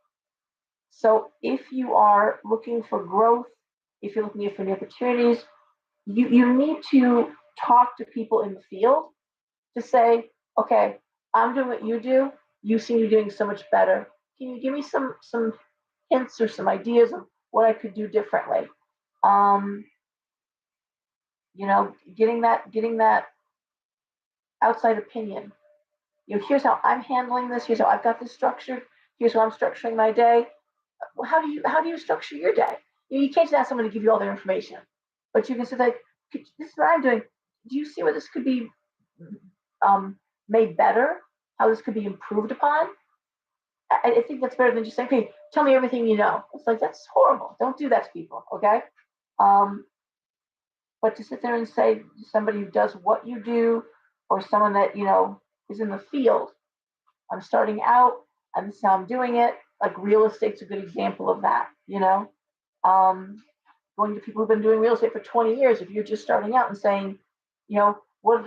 So if you are looking for growth, if you're looking for new opportunities, you need to talk to people in the field to say, okay, I'm doing what you do. You seem to be doing so much better. Can you give me some hints or some ideas of what I could do differently? Getting that outside opinion. Here's how I'm handling this. Here's how I've got this structured. Here's how I'm structuring my day. how do you structure your day? You can't just ask someone to give you all their information, but you can say like, this is what I'm doing. Do you see where this could be um, made better? How this could be improved upon? I think that's better than just saying, "Hey, tell me everything you know." It's like that's horrible. Don't do that to people, okay? Um, but to sit there and say to somebody who does what you do, or someone that is in the field, I'm starting out, and this is how I'm doing it. Like real estate's a good example of that. Um, going to people who've been doing real estate for 20 years. If you're just starting out and saying, what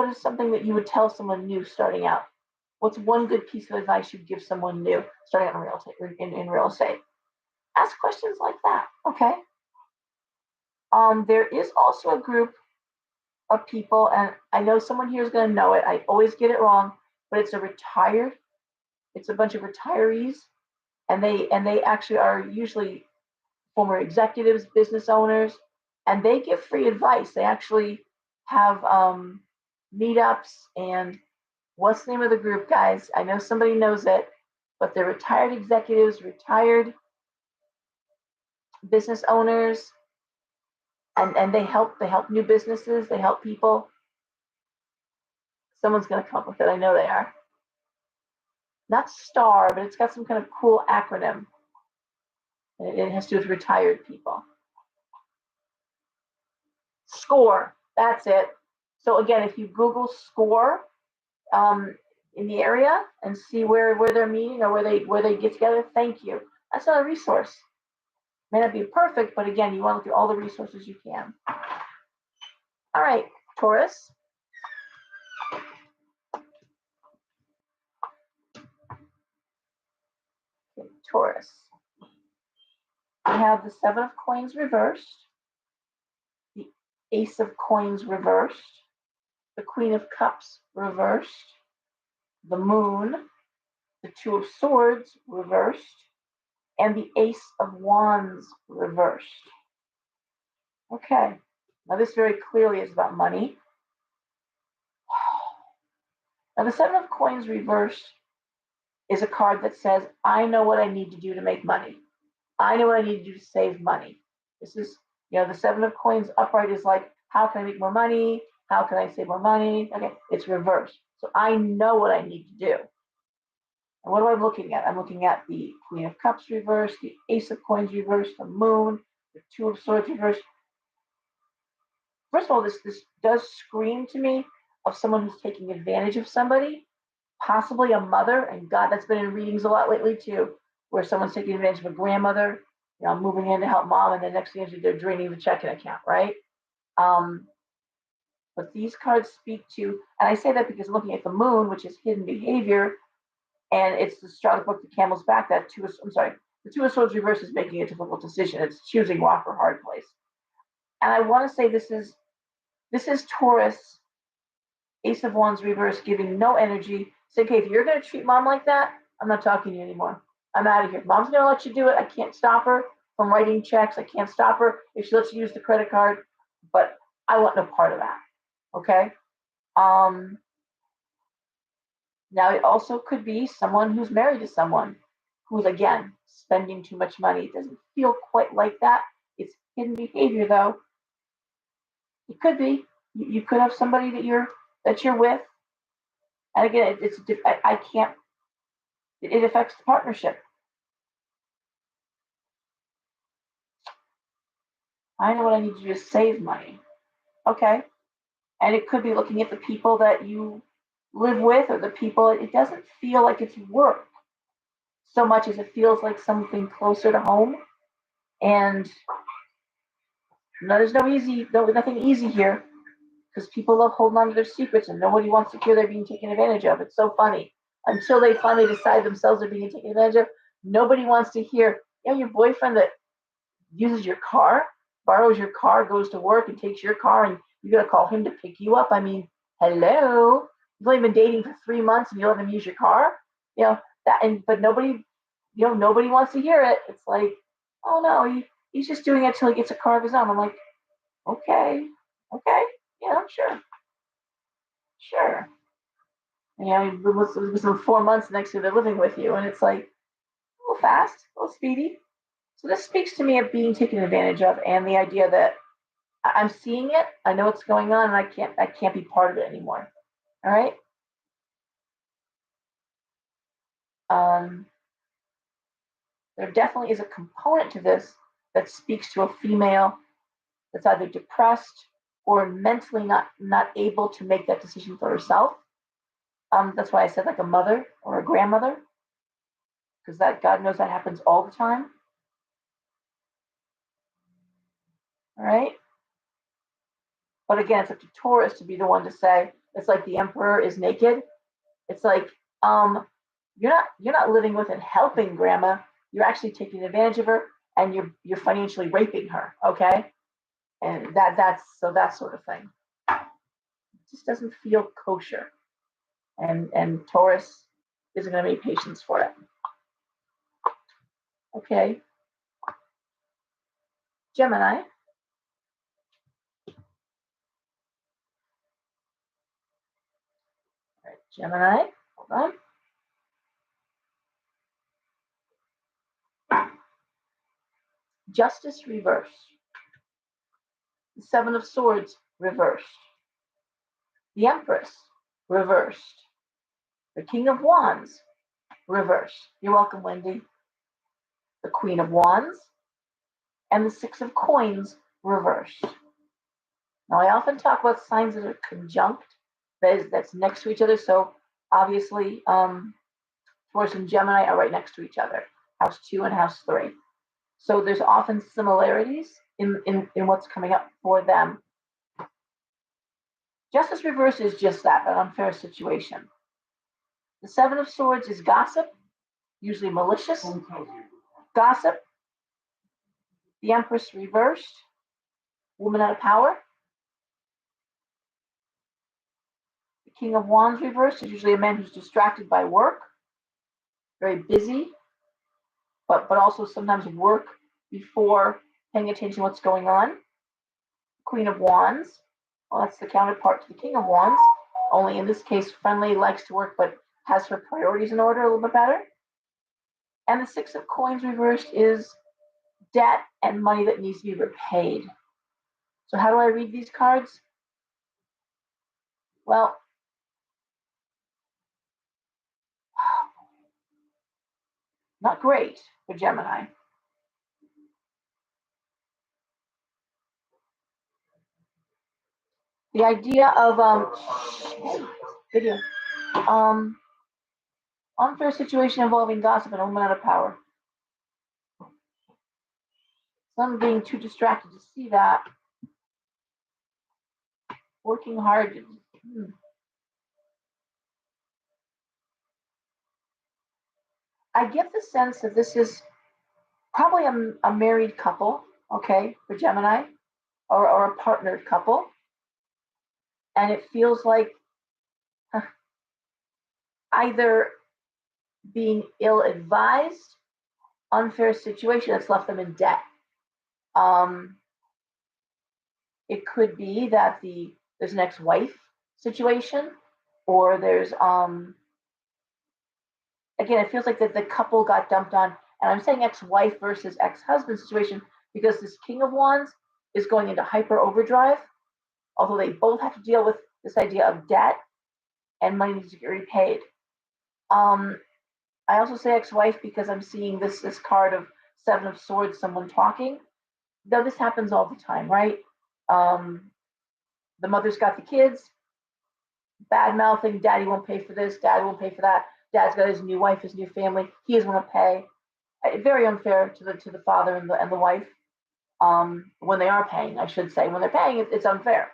is something that you would tell someone new starting out? What's one good piece of advice you'd give someone new starting out in real estate? In real estate, ask questions like that. Okay. There is also a group of people, and I know someone here is going to know it. I always get it wrong, but it's a bunch of retirees, and they actually are usually former executives, business owners, and they give free advice. They actually have meetups. And what's the name of the group, guys? I know somebody knows it, but they're retired executives, retired business owners, and they help new businesses. They help people. Someone's going to come up with it. I know they are. Not STAR, but it's got some kind of cool acronym. It has to do with retired people. SCORE. That's it. So again, if you Google SCORE in the area and see where they're meeting or where they get together, thank you. That's another resource. May not be perfect, but again, you want to look at all the resources you can. All right, Taurus. Okay, Taurus. I have the Seven of Coins reversed, the Ace of Coins reversed, the Queen of Cups reversed, the Moon, the Two of Swords reversed, and the Ace of Wands reversed. Okay, now this very clearly is about money. Now the Seven of Coins reversed is a card that says, I know what I need to do to make money. I know what I need to do to save money. This is, the Seven of Coins upright is like, how can I make more money? How can I save more money? Okay, it's reversed. So I know what I need to do. And what am I looking at? I'm looking at the Queen of Cups reversed, the Ace of Coins reversed, the Moon, the Two of Swords reversed. First of all, this does scream to me of someone who's taking advantage of somebody, possibly a mother. And God, that's been in readings a lot lately too, where someone's taking advantage of a grandmother, moving in to help mom, and the next thing is they're draining the checking account, right? But these cards speak to, and I say that because I'm looking at the Moon, which is hidden behavior, and it's the astrological book, The Camel's Back. The Two of Swords reverse is making a difficult decision. It's choosing rock or hard place. And I want to say this is Taurus, Ace of Wands reverse, giving no energy. Say, okay, if you're going to treat mom like that, I'm not talking to you anymore. I'm out of here. Mom's going to let you do it. I can't stop her from writing checks. I can't stop her if she lets you use the credit card, but I want no part of that. Okay. Now it also could be someone who's married to someone who's, again, spending too much money. It doesn't feel quite like that. It's hidden behavior, though. It could be. You could have somebody that you're with, and again, I can't. It affects the partnership. I know what I need to do to save money. Okay, and it could be looking at the people that you live with, or the people. It doesn't feel like it's work so much as it feels like something closer to home. And there's nothing easy here, because people love holding on to their secrets, and nobody wants to hear they're being taken advantage of. It's so funny. Until they finally decide themselves they're being taken advantage of, nobody wants to hear, your boyfriend that uses your car, borrows your car, goes to work and takes your car, and you got to call him to pick you up. I mean, hello. You've only been dating for 3 months and you let him use your car? But nobody wants to hear it. It's like, oh no, he's just doing it till he gets a car of his own. I'm like, okay, sure. It was 4 months next to they're living with you, and it's like, a little fast, a little speedy. So this speaks to me of being taken advantage of, and the idea that I'm seeing it, I know what's going on, and I can't be part of it anymore. All right. Um, there definitely is a component to this that speaks to a female that's either depressed or mentally not able to make that decision for herself. That's why I said like a mother or a grandmother, because that God knows that happens all the time. All right. But again, it's up to Taurus to be the one to say, it's like the emperor is naked. It's like, um, you're not living with and helping grandma. You're actually taking advantage of her, and you're financially raping her. Okay, and that sort of thing. It just doesn't feel kosher, and Taurus isn't going to be patience for it. Okay, Gemini. All right, Gemini. Hold on. Justice reversed. The Seven of Swords reversed. The Empress reversed. The King of Wands reversed. You're welcome, Wendy. The Queen of Wands and the Six of Coins reversed. Now, I often talk about signs that are conjunct, that's next to each other. So obviously, Taurus and Gemini are right next to each other, house 2 and house 3. So there's often similarities in what's coming up for them. Justice reverse is just that, an unfair situation. The Seven of Swords is gossip, usually malicious gossip. The Empress reversed, woman out of power. The King of Wands reversed is usually a man who's distracted by work, very busy, but also sometimes work before paying attention to what's going on. Queen of Wands, well, that's the counterpart to the King of Wands, only in this case, friendly, likes to work, but has her priorities in order a little bit better. And the Six of Coins reversed is debt and money that needs to be repaid. So how do I read these cards? Well, not great for Gemini. The idea of video unfair situation involving gossip and a woman out of power. Some being too distracted to see that. Working hard. I get the sense that this is probably a married couple, okay, for Gemini, or a partnered couple. And it feels like either being ill-advised, unfair situation that's left them in debt. It could be that there's an ex-wife situation, or there's again, it feels like that the couple got dumped on, and I'm saying ex-wife versus ex-husband situation because this King of Wands is going into hyper overdrive, although they both have to deal with this idea of debt and money needs to get repaid. I also say ex-wife because I'm seeing this card of Seven of Swords, someone talking. Though this happens all the time, right? The mother's got the kids, bad mouthing, daddy won't pay for this, daddy won't pay for that, dad's got his new wife, his new family, he doesn't want to pay. Very unfair to the father and the wife. When they are paying, I should say, when they're paying, it's unfair.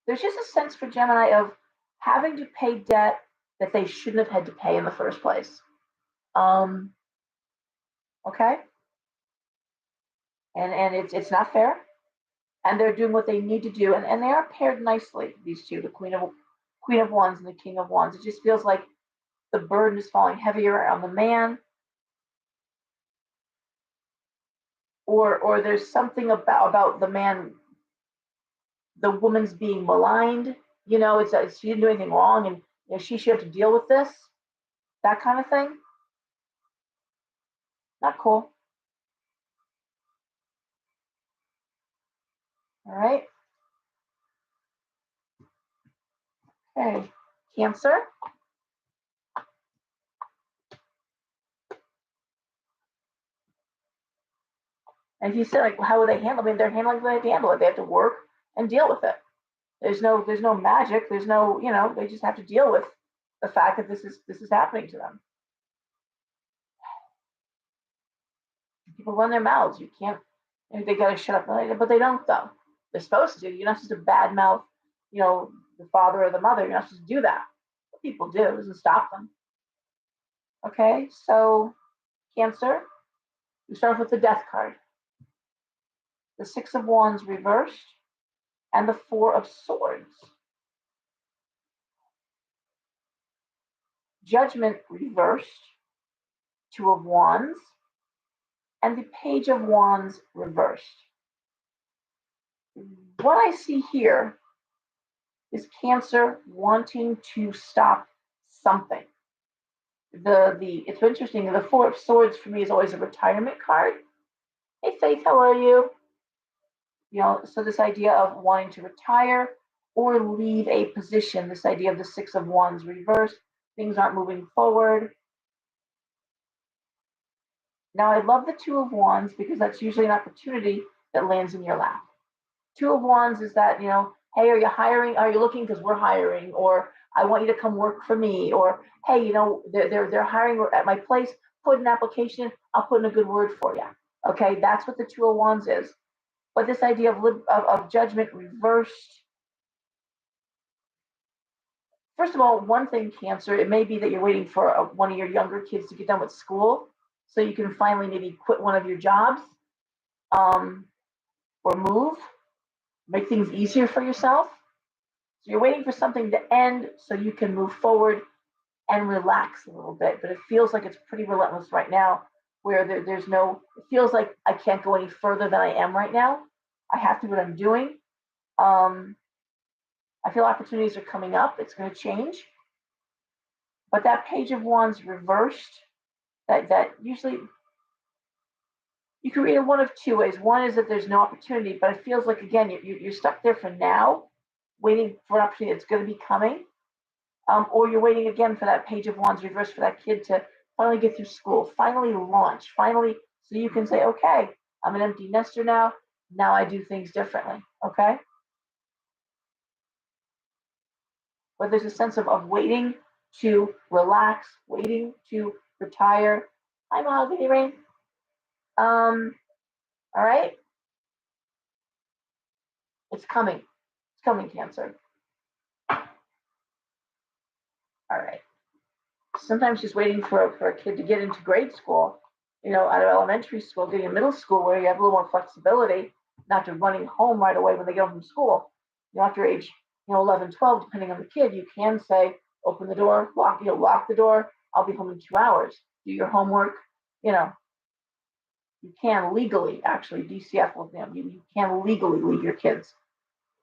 There's just a sense for Gemini of having to pay debt that they shouldn't have had to pay in the first place. Okay, and it's not fair, and they're doing what they need to do, and they are paired nicely. These two, the Queen of Wands and the King of Wands. It just feels like the burden is falling heavier on the man, or there's something about the man, the woman's being maligned, You know, she didn't do anything wrong, and you know, she should have to deal with this. That kind of thing. Not cool. All right. Okay. Cancer. And if you say like, well, how would they handle? I mean, they're handling the way they handle it. They have to work and deal with it. There's no magic. There's no, you know, they just have to deal with the fact that this is happening to them. People run their mouths. You can't. You know, they gotta shut up, but they don't though. They're supposed to. You're not supposed to badmouth, you know, the father or the mother. You're not supposed to do that. What people do doesn't stop them. Okay, so Cancer. We start off with the Death card, the Six of Wands reversed, and the Four of Swords. Judgment reversed, Two of Wands, and the Page of Wands reversed. What I see here is Cancer wanting to stop something. It's interesting. The Four of Swords for me is always a retirement card. Hey Faith, how are you? You know, so this idea of wanting to retire or leave a position, this idea of the Six of Wands reversed, things aren't moving forward. Now, I love the Two of Wands because that's usually an opportunity that lands in your lap. Two of Wands is that, you know, hey, are you hiring? Are you looking? Because we're hiring. Or I want you to come work for me. Or, hey, you know, they're hiring at my place. Put an application. I'll put in a good word for you. Okay, that's what the Two of Wands is. But this idea of judgment reversed. First of all, one thing, Cancer, it may be that you're waiting for one of your younger kids to get done with school so you can finally maybe quit one of your jobs, or move, make things easier for yourself. So you're waiting for something to end so you can move forward and relax a little bit. But it feels like it's pretty relentless right now, where there's no, it feels like I can't go any further than I am right now. I have to do what I'm doing. I feel opportunities are coming up. It's going to change. But that Page of Wands reversed, that usually you can read it one of two ways. One is that there's no opportunity, but it feels like, again, you're stuck there for now, waiting for an opportunity that's going to be coming. Or you're waiting again for that Page of Wands reversed for that kid to finally get through school, finally launch, finally, so you can say, okay, I'm an empty nester now. Now I do things differently. Okay. But there's a sense of waiting to relax, waiting to retire. Hi, Mahogany Rain. All right. It's coming. It's coming, Cancer. All right. Sometimes just waiting for a kid to get into grade school, you know, out of elementary school, getting in middle school where you have a little more flexibility, not to running home right away when they get home from school. You know, after age, you know, 11, 12, depending on the kid, you can say, open the door, lock the door. I'll be home in 2 hours. Do your homework. You know, you can legally actually DCF with them. You can legally leave your kids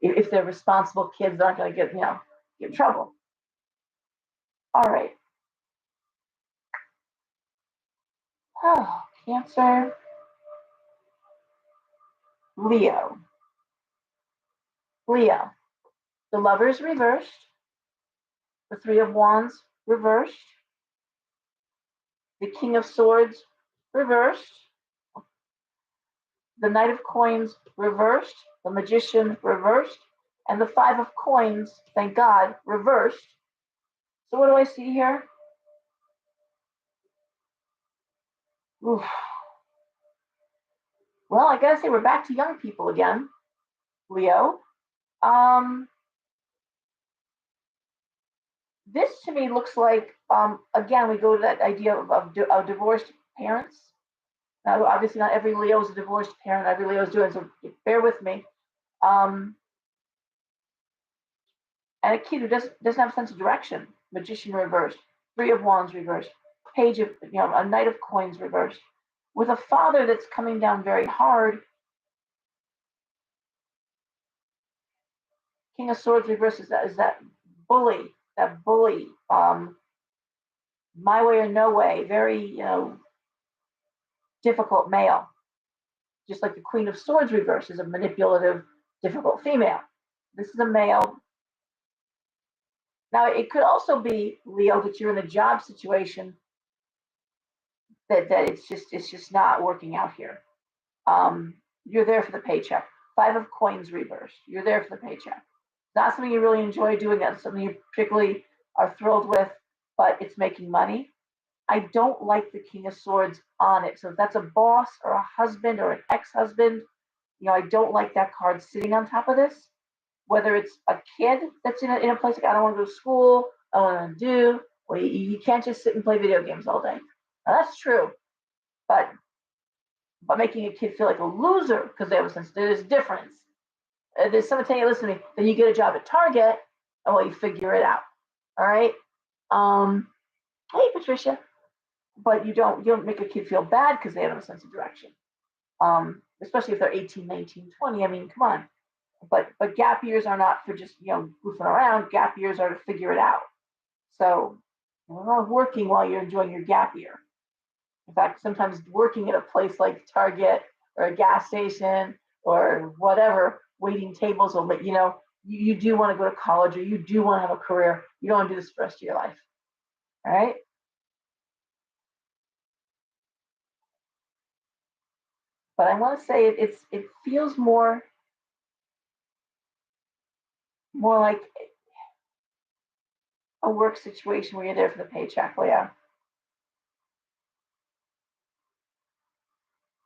if they're responsible kids. They're not going to get, you know, get in trouble. All right. Oh, Cancer. Leo. Leo. The Lovers reversed. The Three of Wands reversed. The King of Swords reversed. The Knight of Coins reversed. The Magician reversed. And the Five of Coins, thank God, reversed. So what do I see here? Oof. Well, I gotta say we're back to young people again, Leo. This to me looks like, again, we go to that idea of divorced parents. Now, obviously, not every Leo is a divorced parent. Every Leo is doing, so bear with me. And a kid who doesn't have a sense of direction. Magician reversed. Three of Wands reversed. Page of, you know, a Knight of Coins reversed. With a father that's coming down very hard. King of Swords reverse is that bully, that bully, my way or no way, very, difficult male. Just like the Queen of Swords reverse is a manipulative, difficult female. This is a male. Now, it could also be, Leo, that you're in a job situation that it's just not working out here. You're there for the paycheck. Five of Coins reversed. You're there for the paycheck. Not something you really enjoy doing. That's something you particularly are thrilled with, but it's making money. I don't like the King of Swords on it. So if that's a boss or a husband or an ex-husband, I don't like that card sitting on top of this. Whether it's a kid that's in a place like, I don't want to go to school, I don't want to do, well, you can't just sit and play video games all day. Now, that's true, but making a kid feel like a loser because they have a sense, there's a difference. There's someone telling you, listen to me, then you get a job at Target, and well, you figure it out. All right. Hey, Patricia. But you don't make a kid feel bad because they have a sense of direction. Especially if they're 18, 19, 20. I mean, come on. But gap years are not for just goofing around. Gap years are to figure it out. So you're not working while you're enjoying your gap year. In fact, sometimes working at a place like Target or a gas station or whatever, waiting tables will let you do want to go to college or you do want to have a career. You don't want to do this for the rest of your life. All right. But I want to say it feels more like a work situation where you're there for the paycheck, Leo.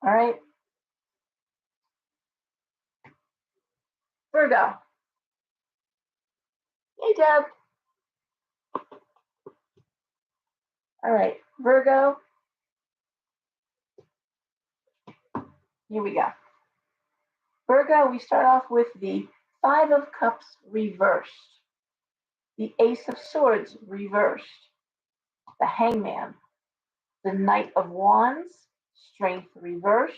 All right. Virgo. Hey, Deb. All right, Virgo. Here we go. Virgo, we start off with the Five of Cups reversed, the Ace of Swords reversed, the Hangman, the Knight of Wands, Strength reversed,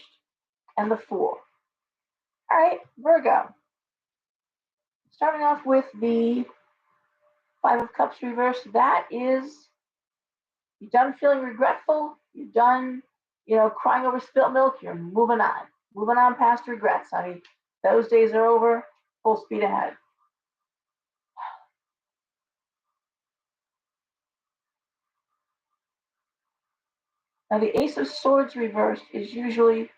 and the Fool. All right, Virgo. Starting off with the Five of Cups reversed, that is, you're done feeling regretful, you're done, crying over spilt milk, you're moving on past regrets, honey. Those days are over, full speed ahead. Now, the Ace of Swords reversed is usually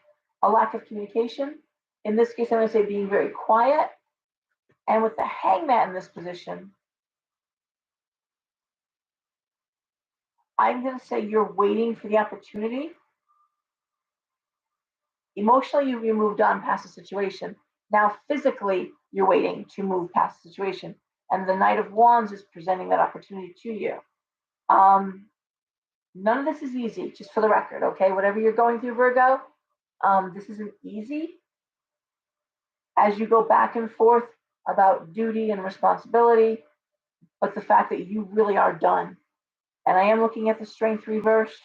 a lack of communication. In this case, I'm going to say being very quiet. And with the Hangman in this position, I'm going to say you're waiting for the opportunity. Emotionally, you moved on past the situation. Now, physically, you're waiting to move past the situation. And the Knight of Wands is presenting that opportunity to you. None of this is easy, just for the record, okay? Whatever you're going through, Virgo, this isn't easy. As you go back and forth about duty and responsibility, but the fact that you really are done. And I am looking at the Strength reversed,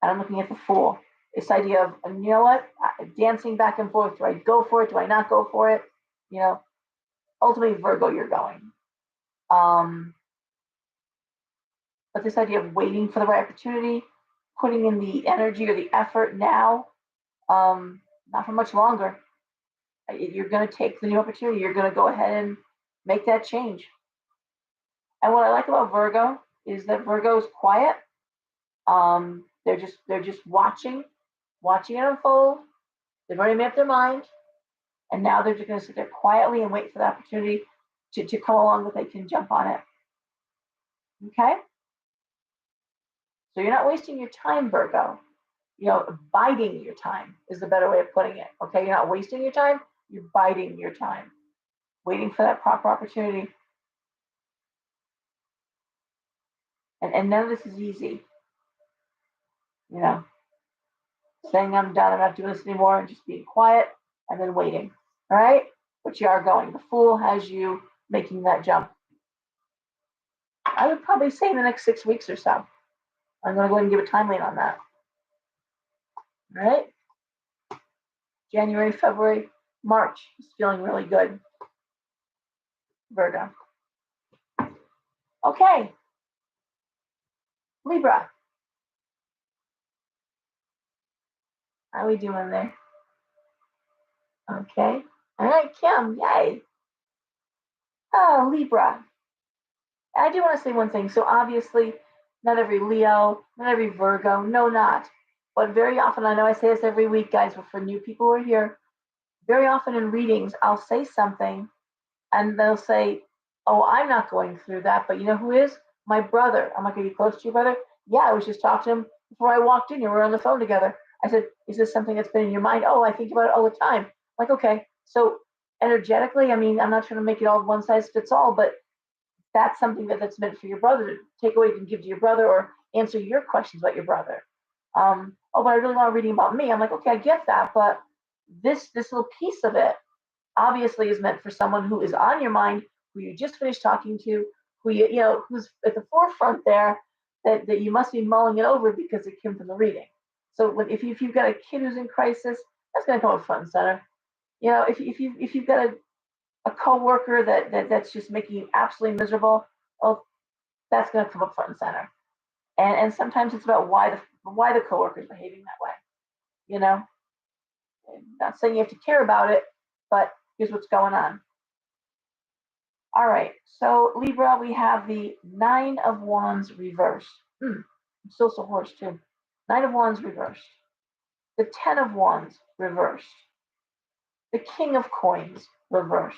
and I'm looking at the Fool. This idea of, you know what, dancing back and forth. Do I go for it? Do I not go for it? Ultimately, Virgo, you're going. But this idea of waiting for the right opportunity, putting in the energy or the effort now, not for much longer. You're going to take the new opportunity. You're going to go ahead and make that change. And what I like about Virgo is that Virgo is quiet. They're just watching it unfold. They've already made up their mind, and now they're just going to sit there quietly and wait for the opportunity to come along that they can jump on it. Okay? So you're not wasting your time, Virgo. Biding your time is the better way of putting it. Okay? You're not wasting your time, you're biding your time, waiting for that proper opportunity. And none of this is easy. Saying I'm done, I'm not doing this anymore, and just being quiet and then waiting. All right? But you are going. The Fool has you making that jump. I would probably say in the next 6 weeks or so. I'm going to go ahead and give a timeline on that. All right? January, February, March is feeling really good. Virgo. Okay, Libra. How are we doing there? Okay. All right, Kim. Yay. Oh, Libra. I do want to say one thing. So obviously, not every Leo, not every Virgo, no, not. But very often, I know I say this every week, guys, but for new people who are here, very often in readings, I'll say something and they'll say, "Oh, I'm not going through that, but you know who is? My brother." I'm like, "Are you close to your brother?" "Yeah, I was just talking to him before I walked in. You were on the phone together." I said, "Is this something that's been in your mind?" "Oh, I think about it all the time." I'm like, okay. So energetically, I mean, I'm not trying to make it all one size fits all, but that's something that's meant for your brother to take away and give to your brother or answer your questions about your brother. Oh, but I really want reading about me. I'm like, okay, I get that, but this little piece of it obviously is meant for someone who is on your mind, who you just finished talking to, who you know who's at the forefront there, that you must be mulling it over because it came from the reading. So if you've got a kid who's in crisis, that's going to come up front and center. You know, if you've got a coworker that's just making you absolutely miserable, well, that's going to come up front and center. And sometimes it's about why the coworker is behaving that way. You know, not saying you have to care about it, but here's what's going on. All right, so Libra, we have the Nine of Wands reversed. I'm still so hoarse too. Nine of Wands reversed. The Ten of Wands reversed. The King of Coins reversed.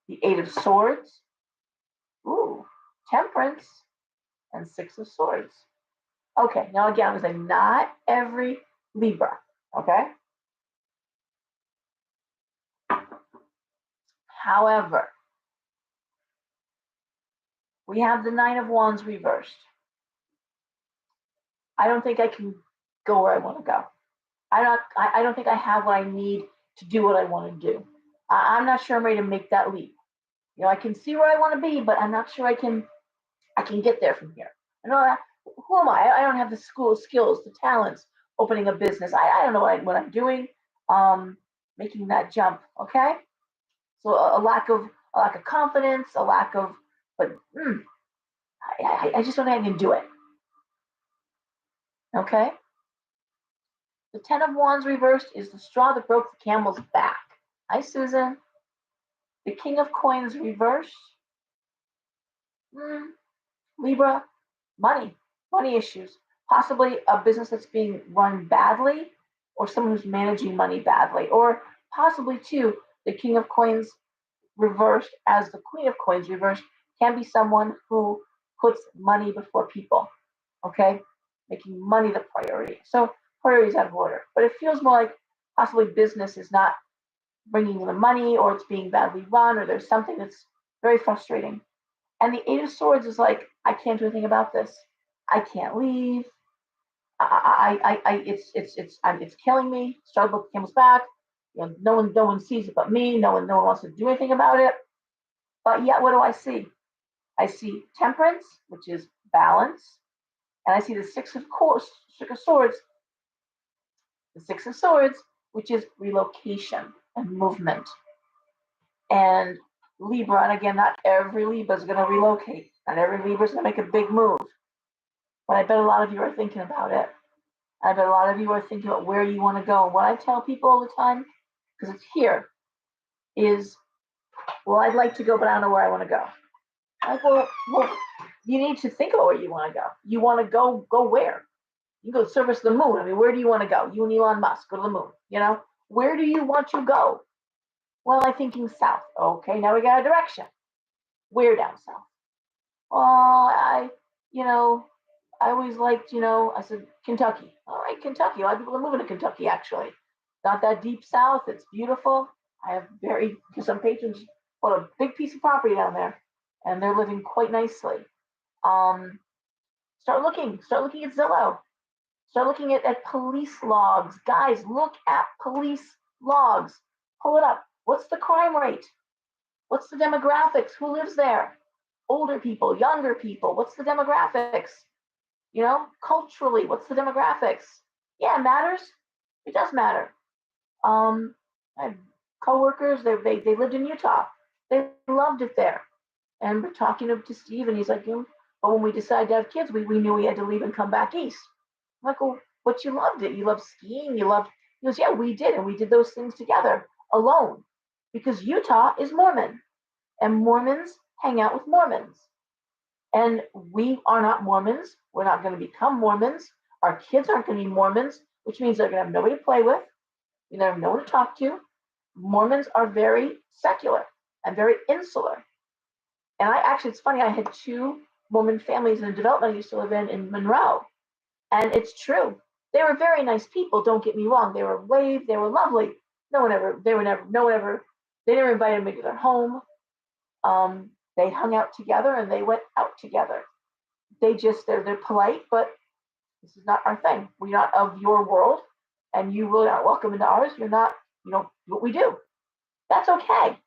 The Eight of Swords. Ooh, Temperance and Six of Swords. Okay, now again, I'm going to say not every Libra. Okay. However, we have the Nine of Wands reversed. I don't think I can go where I want to go. I don't think I have what I need to do what I want to do. I'm not sure I'm ready to make that leap. You know, I can see where I want to be, but I'm not sure I can get there from here. I know that, who am I? I don't have the school skills, the talents, opening a business. I don't know what I'm doing. Um, Making that jump. Okay, so a lack of confidence, a lack of, but I just don't think I can do it. Okay, the Ten of Wands reversed is the straw that broke the camel's back. Hi, Susan. The King of Coins reversed. Mm, Libra, money issues. Possibly a business that's being run badly, or someone who's managing money badly, or possibly too, the King of Coins reversed as the Queen of Coins reversed can be someone who puts money before people. Okay, making money the priority. So priorities out of order, but it feels more like possibly business is not bringing in the money, or it's being badly run, or there's something that's very frustrating. And the Eight of Swords is like, I can't do anything about this. I can't leave. It's killing me. Struggle comes back. You know, no one sees it but me. No one wants to do anything about it. But yet, what do I see? I see temperance, which is balance, and I see the Six of Swords, the Six of Swords, which is relocation and movement. And Libra, and again, not every Libra is going to relocate. Not every Libra is going to make a big move. But I bet a lot of you are thinking about it. I bet a lot of you are thinking about where you want to go. And what I tell people all the time, because it's here, is, well, I'd like to go, but I don't know where I want to go. Like, well, you need to think about where you want to go. You want to go where? You go service the moon. I mean, where do you want to go? You and Elon Musk go to the moon. You know, where do you want to go? Well, I'm thinking south. Okay, now we got a direction. Where down south? Well, you know, I always liked, I said Kentucky. All right, Kentucky. A lot of people are moving to Kentucky, actually. Not that deep south. It's beautiful. I have some patrons bought a big piece of property down there, and they're living quite nicely. Um, Start looking at Zillow. Start looking at police logs. Guys, look at police logs. Pull it up. What's the crime rate? What's the demographics? Who lives there? Older people, younger people. What's the demographics? You know, culturally, what's the demographics? Yeah, it matters. It does matter. I have coworkers. They lived in Utah. They loved it there. And we're talking to Steve, and he's like, but when we decided to have kids, we knew we had to leave and come back east. I'm like, well, but you loved it. You loved skiing. You loved, he goes, yeah, we did. And we did those things together alone because Utah is Mormon and Mormons hang out with Mormons. And we are not Mormons. We're not going to become Mormons. Our kids aren't going to be Mormons, which means they're going to have nobody to play with. They have no one to talk to. Mormons are very secular and very insular. And I actually, it's funny, I had two Mormon families in a development I used to live in Monroe. And it's true. They were very nice people, don't get me wrong. They were waved, they were lovely. They never invited me to their home. They hung out together and they went out together. They're polite, but this is not our thing. We're not of your world, and you really aren't welcome into ours. You're not, what we do. That's okay.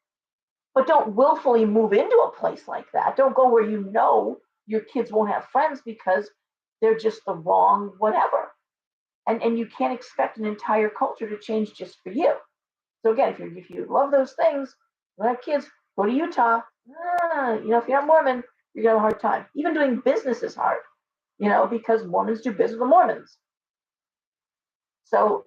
But don't willfully move into a place like that. Don't go where you know your kids won't have friends because they're just the wrong whatever. And you can't expect an entire culture to change just for you. So again, if you love those things, you have kids, go to Utah. If you're not Mormon, you're gonna have a hard time. Even doing business is hard, because Mormons do business with Mormons. So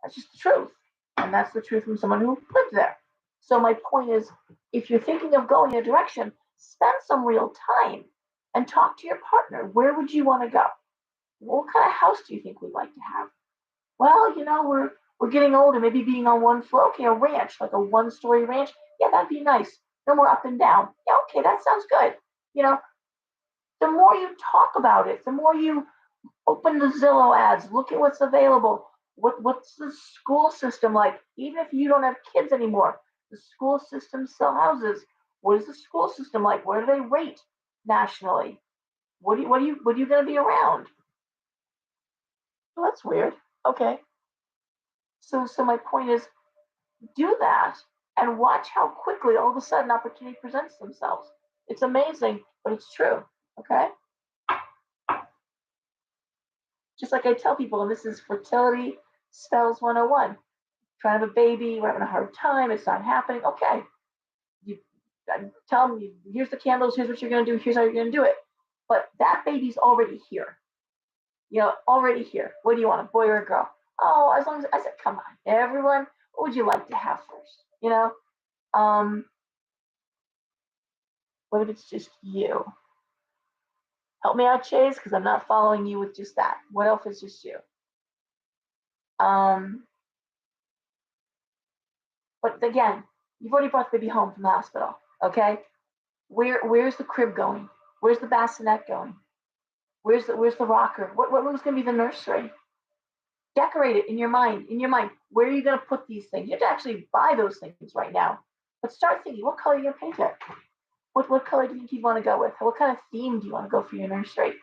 that's just the truth. And that's the truth from someone who lived there. So my point is, if you're thinking of going in a direction, spend some real time and talk to your partner. Where would you want to go? What kind of house do you think we'd like to have? Well, we're getting older, maybe being on one floor. Okay, a ranch, like a one-story ranch. Yeah, that'd be nice. No more up and down. Yeah, okay, that sounds good. The more you talk about it, the more you open the Zillow ads, look at what's available. What's the school system like? Even if you don't have kids anymore, the school systems sell houses. What is the school system like? Where do they rate nationally? What are you going to be around? Well, that's weird. Okay. So my point is, do that and watch how quickly all of a sudden opportunity presents themselves. It's amazing, but it's true. Okay. Just like I tell people, and this is fertility spells 101. Trying to have a baby, we're having a hard time, it's not happening. Okay. You tell them, here's the candles, here's what you're going to do, here's how you're going to do it. But that baby's already here. Already here. What do you want, a boy or a girl? Oh, as long as I said, come on, everyone, what would you like to have first? What if it's just you? Help me out, Chase, because I'm not following you with just that. What else is just you? But again, you've already brought the baby home from the hospital. Okay, where's the crib going? Where's the bassinet going? Where's the rocker? What was going to be the nursery? Decorate it in your mind. Where are you going to put these things? You have to actually buy those things right now. But start thinking, what color are you going to paint it? What color do you think you want to go with? What kind of theme do you want to go for your nursery?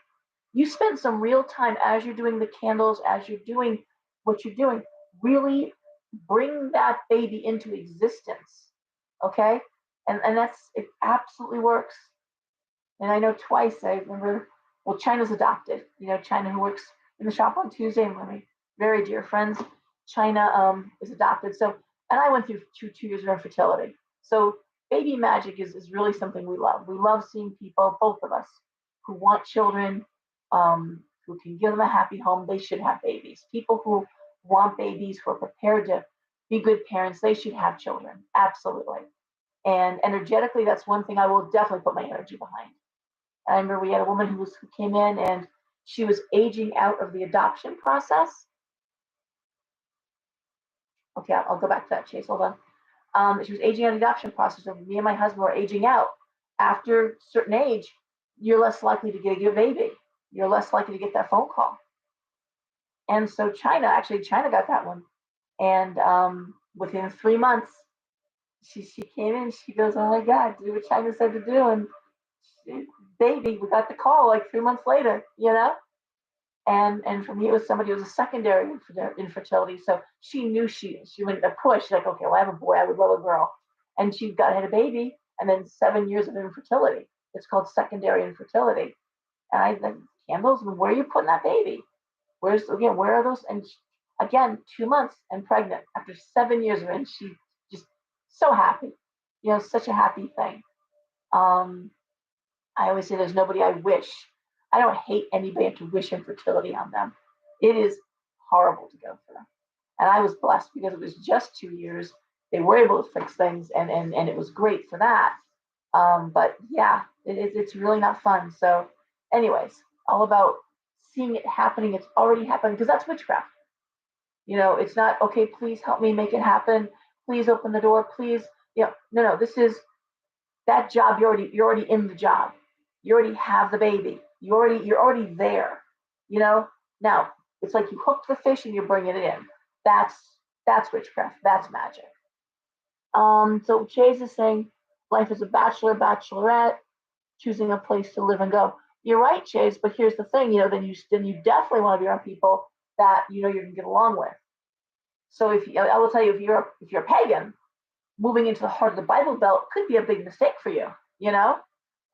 You spend some real time as you're doing the candles, as you're doing what you're doing, really bring that baby into existence. Okay? And it absolutely works. And I know twice, I remember, well, China's adopted. China, who works in the shop on Tuesday, and one of my very dear friends, China is adopted. So, and I went through two years of infertility. So baby magic is really something we love. We love seeing people, both of us, who want children, who can give them a happy home. They should have babies. People who want babies, who are prepared to be good parents, they should have children. Absolutely. And energetically, that's one thing I will definitely put my energy behind. I remember we had a woman who came in and she was aging out of the adoption process. Okay, I'll go back to that, Chase. Hold on. She was aging out of the adoption process. So me and my husband were aging out. After a certain age, you're less likely to get a baby. You're less likely to get that phone call. And so China got that one. And within 3 months, she came in. She goes, "Oh my God, do what China said to do." And baby, we got the call like 3 months later. And for me, it was somebody who was a secondary infertility. So she knew she went a push. She's like, okay, well, I have a boy. I would love a girl. And she had a baby, and then 7 years of infertility. It's called secondary infertility. And I said, candles, where are you putting that baby? Where are those? And again, 2 months and pregnant after 7 years of it. And she just so happy. such a happy thing. Um, I always say there's nobody I wish. I don't hate anybody to wish infertility on them. It is horrible to go through. And I was blessed because it was just 2 years. They were able to fix things, and it was great for that. But yeah, it's really not fun. So, anyways, all about seeing it happening. It's already happened because that's witchcraft. It's not okay. Please help me make it happen. Please open the door. Please, no. This is that job. You're already in the job. You already have the baby. You're already there. You know. Now it's like you hooked the fish and you're bringing it in. That's that's witchcraft. That's magic. So Chase is saying life is a bachelor, bachelorette, choosing a place to live and go. You're right, Chase, but here's the thing, then you definitely want to be around people that you can get along with. So I will tell you, if you're a pagan, moving into the heart of the Bible Belt could be a big mistake for you. You know,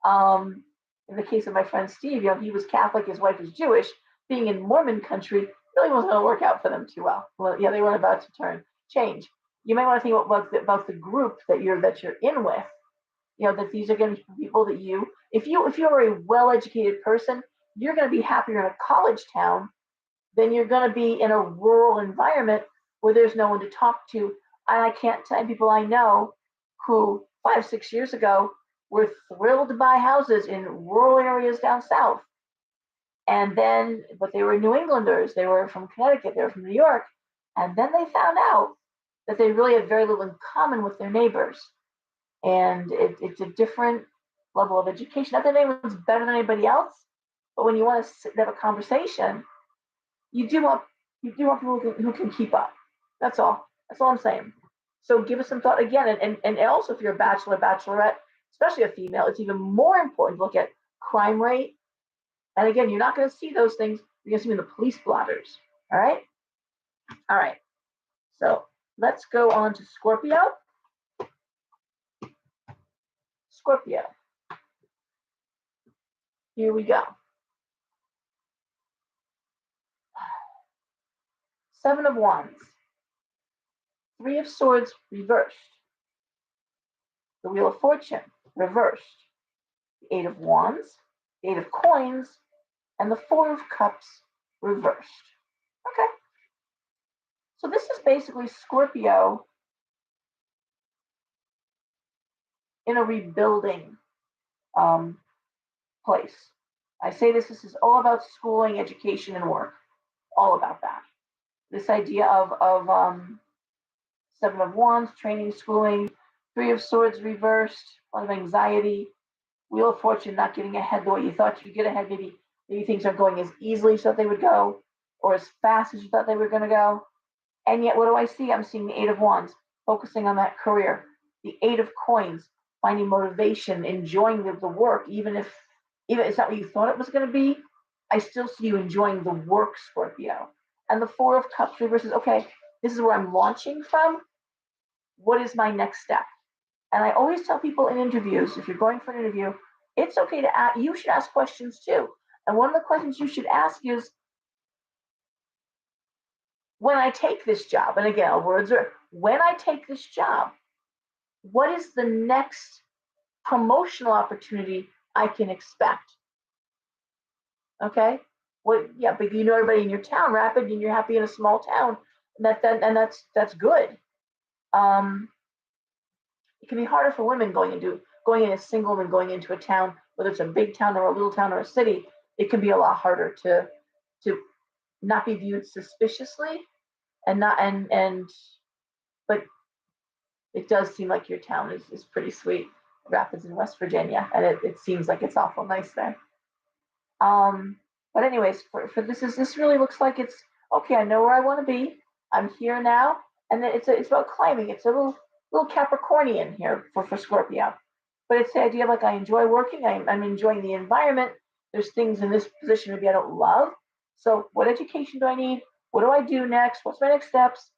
um, in the case of my friend Steve, he was Catholic, his wife was Jewish. Being in Mormon country really wasn't going to work out for them too well. Well, yeah, they weren't about to change. You might want to think about the group that you're in with. That these are going to be people that if you're a well-educated person, you're going to be happier in a college town than you're going to be in a rural environment where there's no one to talk to. And I can't tell you people I know who 5, 6 years ago were thrilled to buy houses in rural areas down south. But they were New Englanders, they were from Connecticut, they were from New York. And then they found out that they really had very little in common with their neighbors. And it's a different level of education. Not that anyone's better than anybody else, but when you want to sit and have a conversation, you do want people who can keep up. That's all. That's all I'm saying. So give us some thought again, and also if you're a bachelor, bachelorette, especially a female, it's even more important to look at crime rate. And again, you're not going to see those things. You're going to see them in the police blotters. All right. All right. So let's go on to Scorpio. Scorpio. Here we go. Seven of Wands. Three of Swords reversed. The Wheel of Fortune reversed. The Eight of Wands, the Eight of Coins, and the Four of Cups reversed. Okay. So this is basically Scorpio in a rebuilding place. I say this is all about schooling, education, and work. All about that. This idea of Seven of Wands, training, schooling, Three of Swords reversed, a lot of anxiety, Wheel of Fortune not getting ahead the way you thought you'd get ahead. Maybe things aren't going as easily as you thought they would go, or as fast as you thought they were going to go. And yet, what do I see? I'm seeing the Eight of Wands, focusing on that career. The Eight of Coins, finding motivation, enjoying the work, even if it's not what you thought it was going to be. I still see you enjoying the work, Scorpio. And the Four of Cups reverses. Okay, this is where I'm launching from. What is my next step? And I always tell people in interviews, if you're going for an interview, it's okay to ask. You should ask questions too. And one of the questions you should ask is, when I take this job, and again, our words are, when I take this job, what is the next promotional opportunity I can expect? Okay. Yeah, but everybody in your town, Rapid, and you're happy in a small town. That's good. It can be harder for women going in as single women going into a town, whether it's a big town or a little town or a city. It can be a lot harder to not be viewed suspiciously, and not and but it does seem like your town is pretty sweet. Rapids in West Virginia, and it seems like it's awful nice there. But anyways, for this really looks like it's okay. I know where I want to be. I'm here now, and then it's about climbing. It's a little Capricornian here for Scorpio, but it's the idea of like I enjoy working. I'm enjoying the environment. There's things in this position maybe I don't love. So what education do I need? What do I do next? What's my next steps?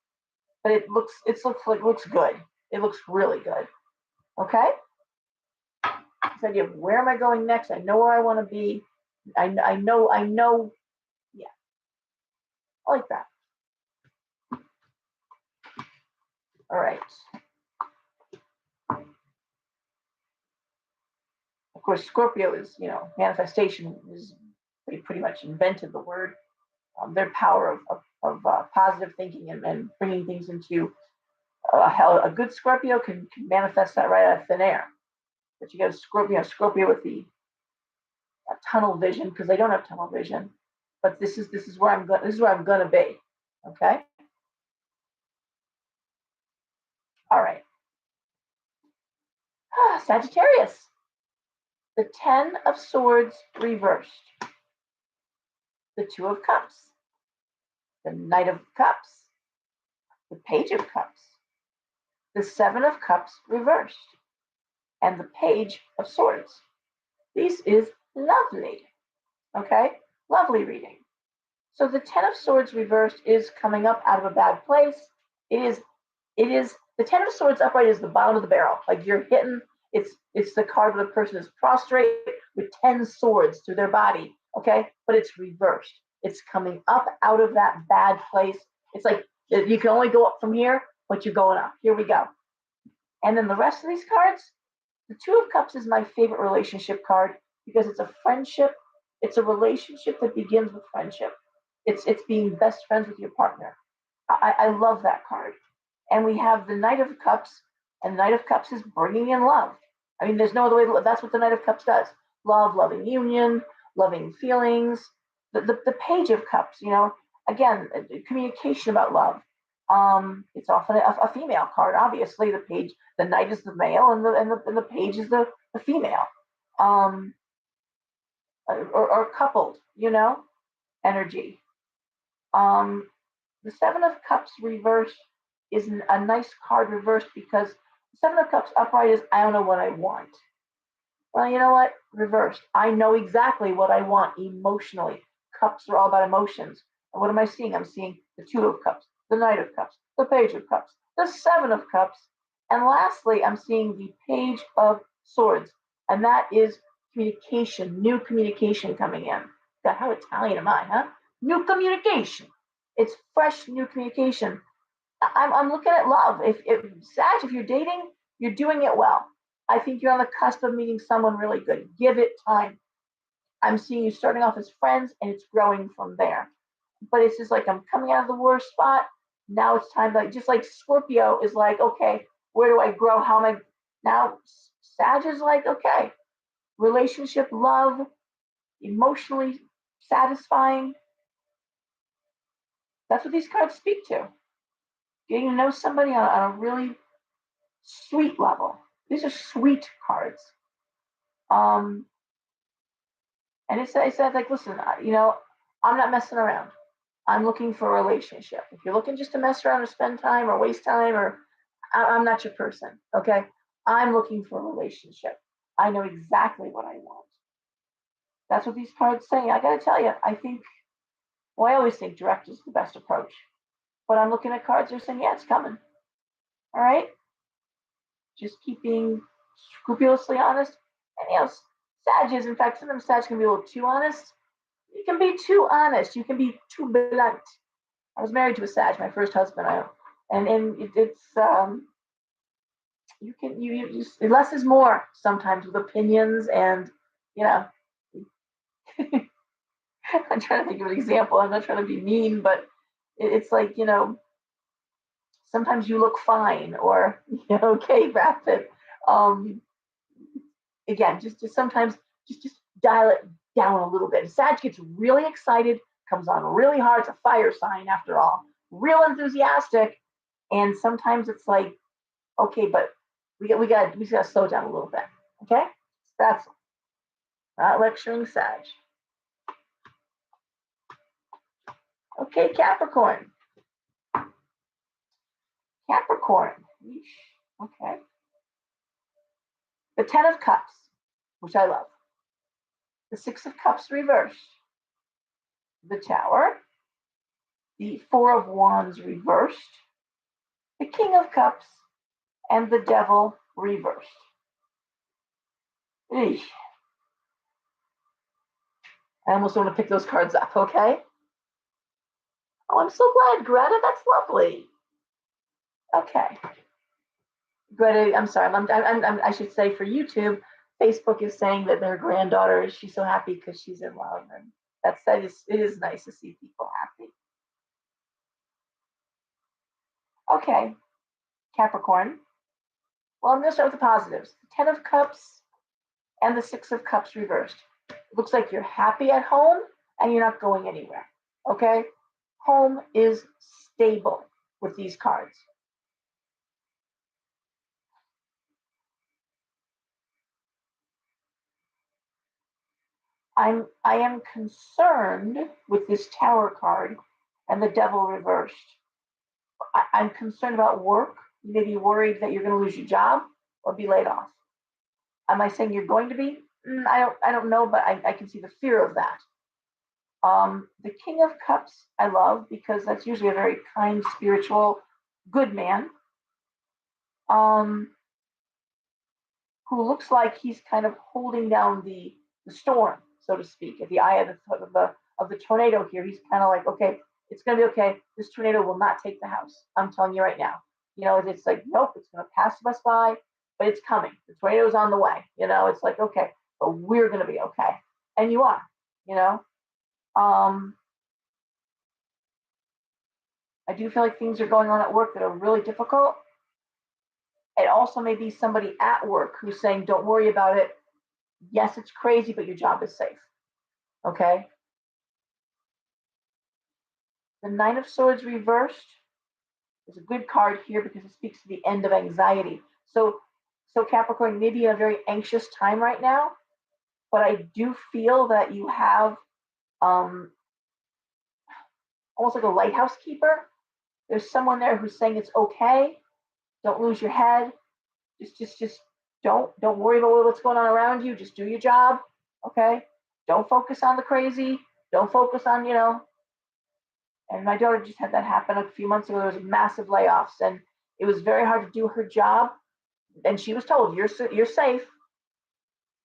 But it looks good. It looks really good. Okay. This idea of where am I going next? I know where I want to be. I know. Yeah, I like that. All right. Of course, Scorpio is, manifestation is pretty much invented the word. Their power of positive thinking and bringing things into a good Scorpio can manifest that right out of thin air. But you get a Scorpio with the tunnel vision, because they don't have tunnel vision. But this is where I'm gonna be. Okay. All right. Sagittarius. The Ten of Swords reversed. The Two of Cups. The Knight of Cups. The Page of Cups. The Seven of Cups reversed. And the Page of Swords. This is lovely. Okay? Lovely reading. So the Ten of Swords reversed is coming up out of a bad place. It is the Ten of Swords upright is the bottom of the barrel. Like you're hitting, it's the card where the person is prostrate with 10 swords through their body. Okay? But it's reversed. It's coming up out of that bad place. It's like you can only go up from here, but you're going up. Here we go. And then the rest of these cards, the Two of Cups is my favorite relationship card because it's a friendship. It's a relationship that begins with friendship. It's being best friends with your partner. I love that card. And we have the Knight of Cups, and the Knight of Cups is bringing in love. I mean, there's no other way to live. That's what the Knight of Cups does. Love, loving union, loving feelings. The Page of Cups, again, communication about love. It's often a female card. Obviously, the Knight is the male, and the Page is the female. Or coupled, energy. The Seven of Cups reversed is a nice card reversed because the Seven of Cups upright is I don't know what I want. Well, you know what? Reversed. I know exactly what I want emotionally. Cups are all about emotions. And what am I seeing? I'm seeing the Two of Cups, the Knight of Cups, the Page of Cups, the Seven of Cups, and lastly, I'm seeing the Page of Swords. And that is communication, new communication coming in. God, how Italian am I, huh? New communication. It's fresh, new communication. I'm looking at love. If you're dating, you're doing it well. I think you're on the cusp of meeting someone really good. Give it time. I'm seeing you starting off as friends, and it's growing from there. But it's just like I'm coming out of the worst spot. Now it's time, just like Scorpio is like, okay, where do I grow? How am I now? Sag is like, okay, relationship, love, emotionally satisfying. That's what these cards speak to. Getting to know somebody on a really sweet level. These are sweet cards. And it says like, listen, I'm not messing around. I'm looking for a relationship. If you're looking just to mess around or spend time or waste time, or I'm not your person. Okay, I'm looking for a relationship. I know exactly what I want. That's what these cards say. I got to tell you, I always think direct is the best approach. But I'm looking at cards, they're saying, yeah, it's coming. All right? Just keep being scrupulously honest. And, Sag is, in fact, sometimes Sag can be a little too honest. You can be too honest. You can be too blunt. I was married to a Sag, my first husband. You less is more sometimes with opinions and, I'm trying to think of an example. I'm not trying to be mean, but it's like, sometimes you look fine or, okay, wrap it. Again, just sometimes just dial it down a little bit. Sag gets really excited, comes on really hard. It's a fire sign after all, real enthusiastic. And sometimes it's like, okay, but we got to slow down a little bit. Okay, that's not lecturing Sag. Okay, Capricorn. Capricorn. Okay. The Ten of Cups, which I love. The Six of Cups reversed. The Tower. The Four of Wands reversed. The King of Cups. And the Devil reversed. Eesh. I almost want to pick those cards up, okay? Oh, I'm so glad, Greta. That's lovely. Okay. Greta, I'm sorry. I should say for YouTube, Facebook is saying that their granddaughter, she's so happy because she's in love, and it is nice to see people happy. Okay, Capricorn. Well, I'm going to start with the positives. The Ten of Cups and the Six of Cups reversed. It looks like you're happy at home and you're not going anywhere. Okay? Home is stable with these cards. I am concerned with this Tower card and the Devil reversed. I'm concerned about work. You may be worried that you're going to lose your job or be laid off. Am I saying you're going to be? I don't know, but I can see the fear of that. The King of Cups I love because that's usually a very kind, spiritual, good man, who looks like he's kind of holding down the storm, so to speak, at the eye of the tornado here. He's kind of like, okay, it's going to be okay. This tornado will not take the house. I'm telling you right now. It's like, nope, it's going to pass us by, but it's coming. The tornado's on the way. It's like, okay, but we're going to be okay. And you are, I do feel like things are going on at work that are really difficult. It also may be somebody at work who's saying, don't worry about it. Yes, it's crazy, but your job is safe. Okay? The Nine of Swords reversed is a good card here because it speaks to the end of anxiety. So Capricorn, maybe a very anxious time right now, but I do feel that you have almost like a lighthouse keeper. There's someone there who's saying it's okay. Don't lose your head. Just don't worry about what's going on around you. Just do your job. Okay? Don't focus on the crazy. Don't focus on, and my daughter just had that happen a few months ago. There was massive layoffs, and it was very hard to do her job. And she was told, you're safe.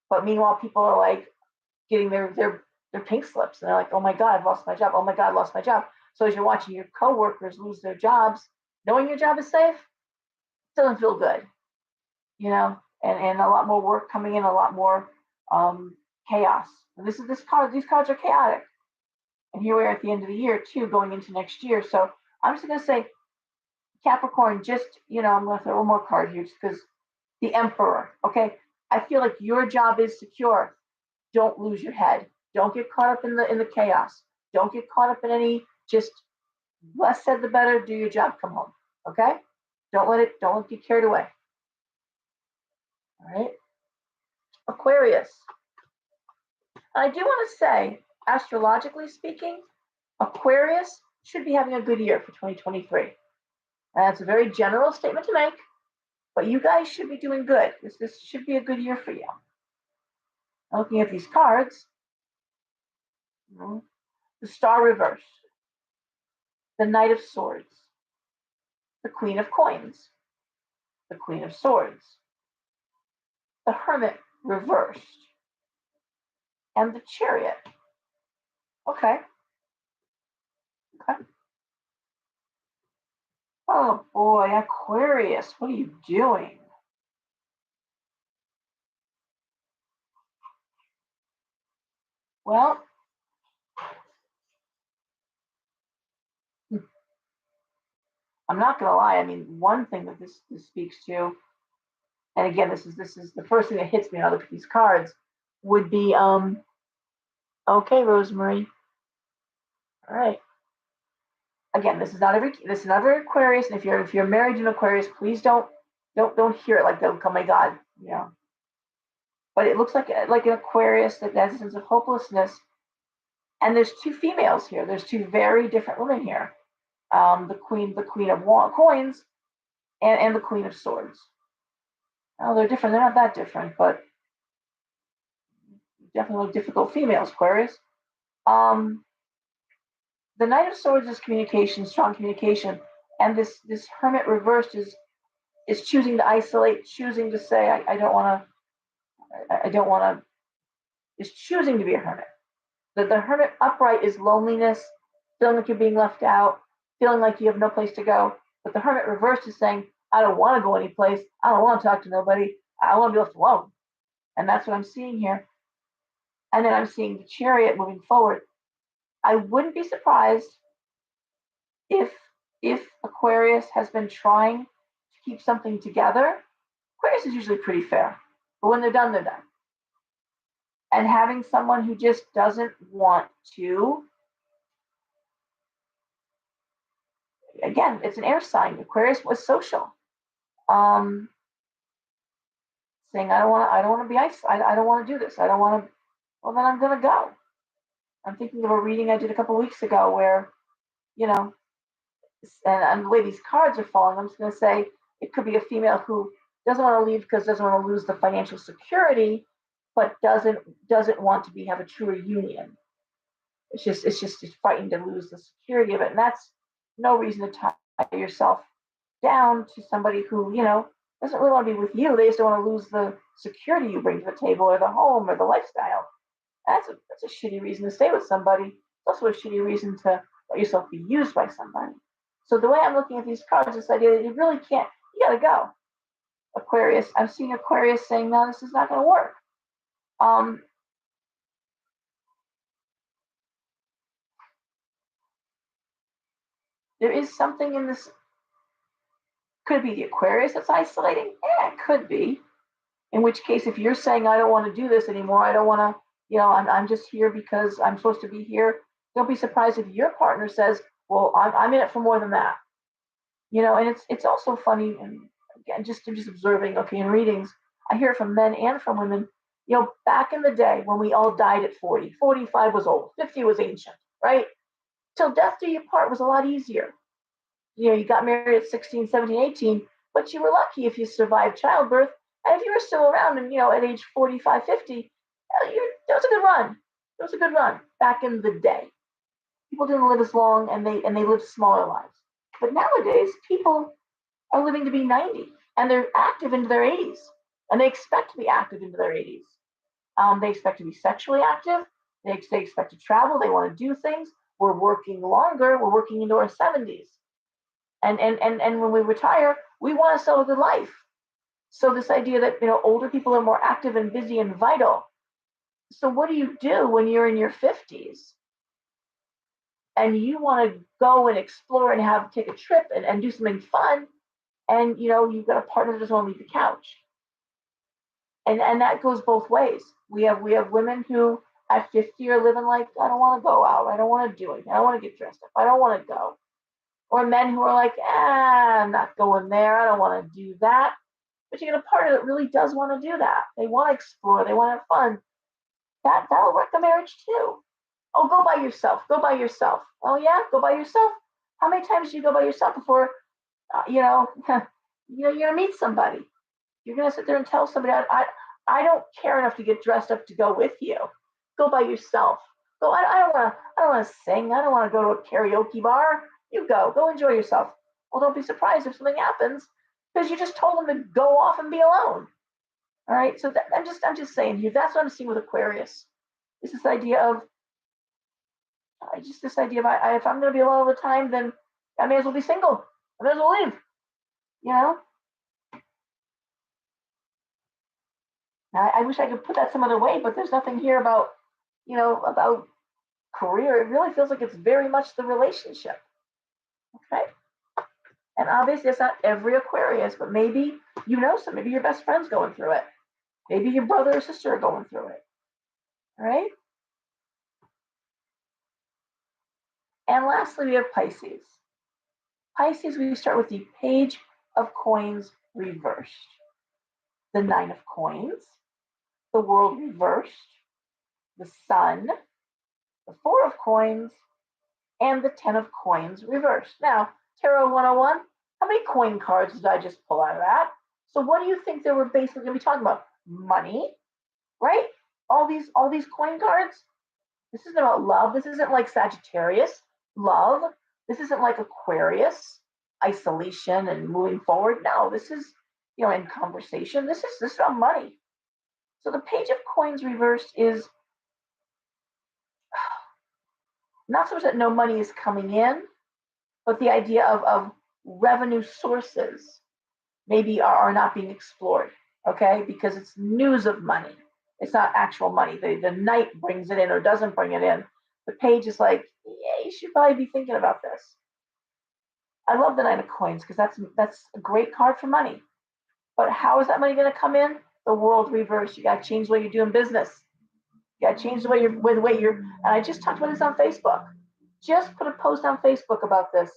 But meanwhile, people are like getting their pink slips, and they're like, oh my God, I've lost my job. Oh my God, I lost my job. So as you're watching your coworkers lose their jobs, knowing your job is safe doesn't feel good, and a lot more work coming in, a lot more chaos. And these cards are chaotic. And here we are at the end of the year too, going into next year. So I'm just going to say, Capricorn, I'm going to throw one more card here just because the Emperor. Okay, I feel like your job is secure. Don't lose your head. Don't get caught up in the chaos. Don't get caught up in any. Just less said the better. Do your job. Come home. Okay. Don't get carried away. All right. Aquarius. I do want to say, astrologically speaking, Aquarius should be having a good year for 2023. And that's a very general statement to make, but you guys should be doing good. This should be a good year for you. Now, looking at these cards, the Star reversed, the Knight of Swords, the Queen of Coins, the Queen of Swords, the Hermit reversed, and the Chariot. Okay. Oh boy, Aquarius, what are you doing? Well, I'm not gonna lie. I mean, one thing that this speaks to, and again, this is the first thing that hits me when I look at these cards, would be okay, Rosemary. All right. Again, this is not every Aquarius, and if you're married to an Aquarius, please don't hear it like that. Oh my God, But it looks like an Aquarius that has a sense of hopelessness. And there's two females here. There's two very different women here. The queen of coins, and the Queen of Swords. Now they're different. They're not that different, but definitely difficult females, Aquarius. Um, the Knight of Swords is communication, strong communication, and this Hermit reversed is choosing to isolate, choosing to say, I don't want to, is choosing to be a hermit. The Hermit upright is loneliness, feeling like you're being left out, feeling like you have no place to go. But the Hermit reversed is saying, I don't want to go any place. I don't want to talk to nobody. I want to be left alone. And that's what I'm seeing here. And then I'm seeing the Chariot moving forward. I wouldn't be surprised if Aquarius has been trying to keep something together. Aquarius is usually pretty fair, but when they're done, they're done. And having someone who just doesn't want to, again, it's an air sign. Aquarius was social. Saying, I don't want to be isolated. I don't want to do this. I don't want to. Well, then I'm going to go. I'm thinking of a reading I did a couple weeks ago where, you know, and the way these cards are falling, I'm just going to say it could be a female who doesn't want to leave because doesn't want to lose the financial security, but doesn't want to have a truer union. It's just frightened to lose the security of it, and that's no reason to tie yourself down to somebody who doesn't really want to be with you. They just don't want to lose the security you bring to the table, or the home, or the lifestyle. That's a shitty reason to stay with somebody. It's also a shitty reason to let yourself be used by somebody. So the way I'm looking at these cards, this idea that you really can't, you gotta go. Aquarius, I'm seeing Aquarius saying, no, this is not gonna work. There is something in this. Could be the Aquarius that's isolating? Yeah, it could be. In which case, if you're saying, I don't want to do this anymore, I don't want to, I'm just here because I'm supposed to be here, don't be surprised if your partner says, well, I'm in it for more than that. And it's also funny, and again, just observing, okay, in readings, I hear it from men and from women, back in the day when we all died at 40, 45 was old, 50 was ancient, right? Till death do you part was a lot easier. You got married at 16, 17, 18, but you were lucky if you survived childbirth. And if you were still around and, at age 45, 50, that was a good run. It was a good run back in the day. People didn't live as long, and they lived smaller lives. But nowadays, people are living to be 90, and they're active into their 80s, and they expect to be active into their 80s. They expect to be sexually active. They expect to travel. They want to do things. We're working longer. We're working into our 70s. And when we retire, we want to sell a good life. So this idea that older people are more active and busy and vital. So what do you do when you're in your 50s and you want to go and explore and take a trip and do something fun, and you've got a partner that doesn't want to leave the couch? And that goes both ways. We have women who at 50 are living like, I don't want to go out, I don't want to do it, I don't want to get dressed up, I don't want to go. Or men who are like, I'm not going there, I don't want to do that. But you get a partner that really does want to do that. They want to explore, they want to have fun. That'll wreck a marriage too. Oh, go by yourself. Go by yourself. Oh yeah, go by yourself. How many times do you go by yourself before you're gonna meet somebody? You're gonna sit there and tell somebody, I don't care enough to get dressed up to go with you. Go by yourself. Go. I don't want to sing. I don't want to go to a karaoke bar. You go enjoy yourself. Well, don't be surprised if something happens because you just told them to go off and be alone. All right. So I'm just saying here, that's what I'm seeing with Aquarius. It's this idea of if I'm going to be alone all the time, then I may as well be single. I may as well leave. I wish I could put that some other way, but there's nothing here about about career. It really feels like it's very much the relationship. Okay. And obviously it's not every Aquarius, but maybe maybe your best friend's going through it. Maybe your brother or sister are going through it. All right. And lastly, we have Pisces. Pisces, we start with the Page of Coins reversed, the Nine of Coins, the World reversed, the Sun, the Four of Coins, and the 10 of Coins reversed. Now, Tarot 101, how many coin cards did I just pull out of that? So what do you think they were basically going to be talking about? Money, right? All these coin cards. This isn't about love. This isn't like Sagittarius, love. This isn't like Aquarius, isolation and moving forward. No, this is, in conversation. This is about money. So the Page of Coins reversed is not so much that no money is coming in, but the idea of revenue sources maybe are not being explored, okay? Because it's news of money. It's not actual money. The Nite brings it in or doesn't bring it in. The page is like, yeah, you should probably be thinking about this. I love the Nine of Coins because that's a great card for money. But how is that money going to come in? The world reverse. You got to change the way you're doing business. You got to change the way you're. And I just talked about this on Facebook. Just put a post on Facebook about this.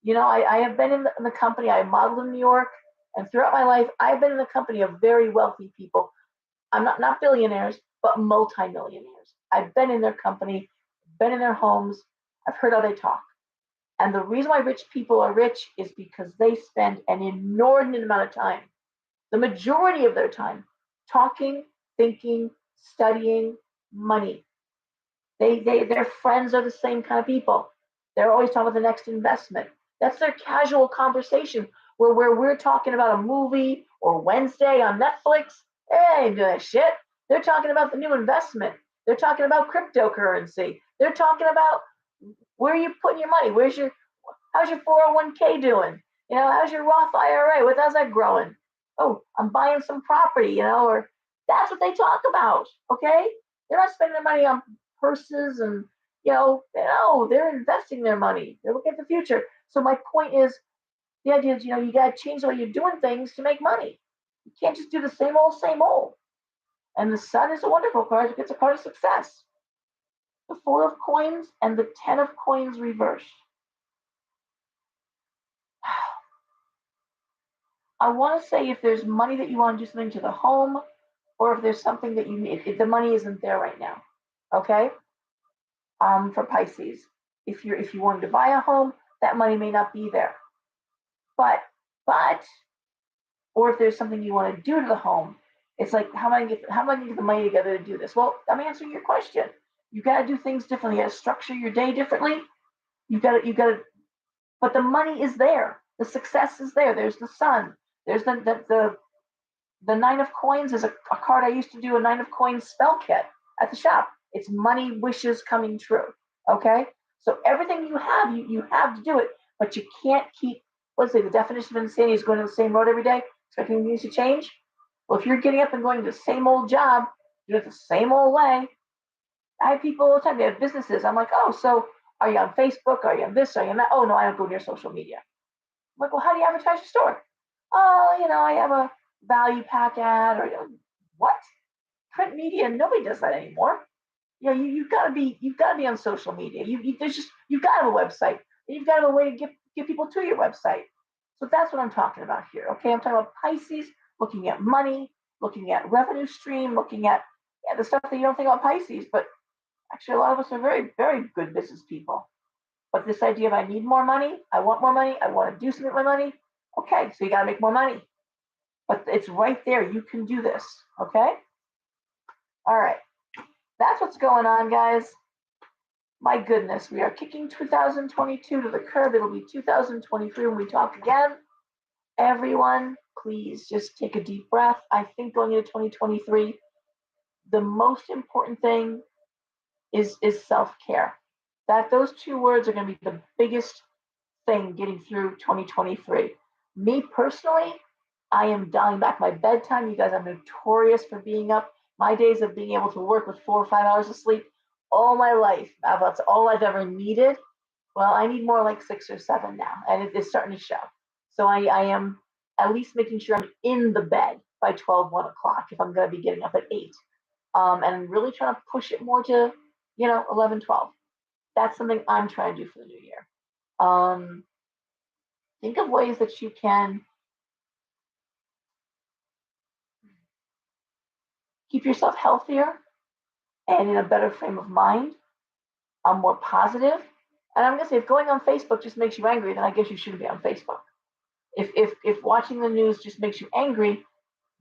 I have been in the company. I modeled in New York, and throughout my life, I've been in the company of very wealthy people. I'm not billionaires, but multimillionaires. I've been in their company, been in their homes. I've heard how they talk. And the reason why rich people are rich is because they spend an inordinate amount of time, the majority of their time, talking, thinking, studying, money. Their friends are the same kind of people. They're always talking about the next investment. That's their casual conversation where we're talking about a movie or Wednesday on Netflix. They ain't doing that shit. They're talking about the new investment. They're talking about cryptocurrency. They're talking about where are you putting your money? How's your 401k doing? How's your Roth IRA? How's that growing? Oh, I'm buying some property, or that's what they talk about. Okay. They're not spending their money on purses and, they're investing their money. They're looking at the future. So my point is the idea is, you got to change the way you're doing things to make money. You can't just do the same old, same old. And the sun is a wonderful card. It's a card of success. The 4 of Coins and the 10 of Coins reversed. I want to say if there's money that you want to do something to the home, or if there's something that you need, if the money isn't there right now, okay? For Pisces, if you wanted to buy a home, that money may not be there. But, or if there's something you want to do to the home, it's like how am I going to get the money together to do this? Well, I'm answering your question. You got to do things differently. You got to structure your day differently. You got to. But the money is there. The success is there. There's the sun. There's the 9 of Coins is a card I used to do a 9 of Coins spell kit at the shop. It's money wishes coming true. Okay? So everything you have, you have to do it, but you can't keep, let's say the definition of insanity is going to the same road every day, expecting things to change. Well, if you're getting up and going to the same old job, do it the same old way. I have people all the time, they have businesses. I'm like, oh, so are you on Facebook? Are you on this? Are you on that? Oh, no, I don't go near social media. I'm like, well, how do you advertise your store? Oh, I have a value pack ad or what? Print media, nobody does that anymore. You've got to be on social media. You've got to have a website. You've got to have a way to get people to your website. So that's what I'm talking about here. Okay, I'm talking about Pisces, looking at money, looking at revenue stream, looking at the stuff that you don't think about Pisces, but actually a lot of us are very, very good business people. But this idea of I need more money, I want more money, I want to do something with my money. Okay, so you got to make more money. But it's right there. You can do this. Okay? All right. That's what's going on, guys. My goodness, we are kicking 2022 to the curb. It'll be 2023 when we talk again. Everyone, please just take a deep breath. I think going into 2023, the most important thing is self-care. Those 2 words are going to be the biggest thing getting through 2023. Me personally, I am dialing back my bedtime. You guys, I'm notorious for being up. My days of being able to work with 4 or 5 hours of sleep all my life. That's all I've ever needed. Well, I need more like 6 or 7 now, and it's starting to show. So I am at least making sure I'm in the bed by 12, 1 o'clock if I'm going to be getting up at 8. And I'm really trying to push it more to, 11, 12. That's something I'm trying to do for the new year. Think of ways that you can keep yourself healthier and in a better frame of mind, more positive. And I'm gonna say, if going on Facebook just makes you angry, then I guess you shouldn't be on Facebook. If watching the news just makes you angry,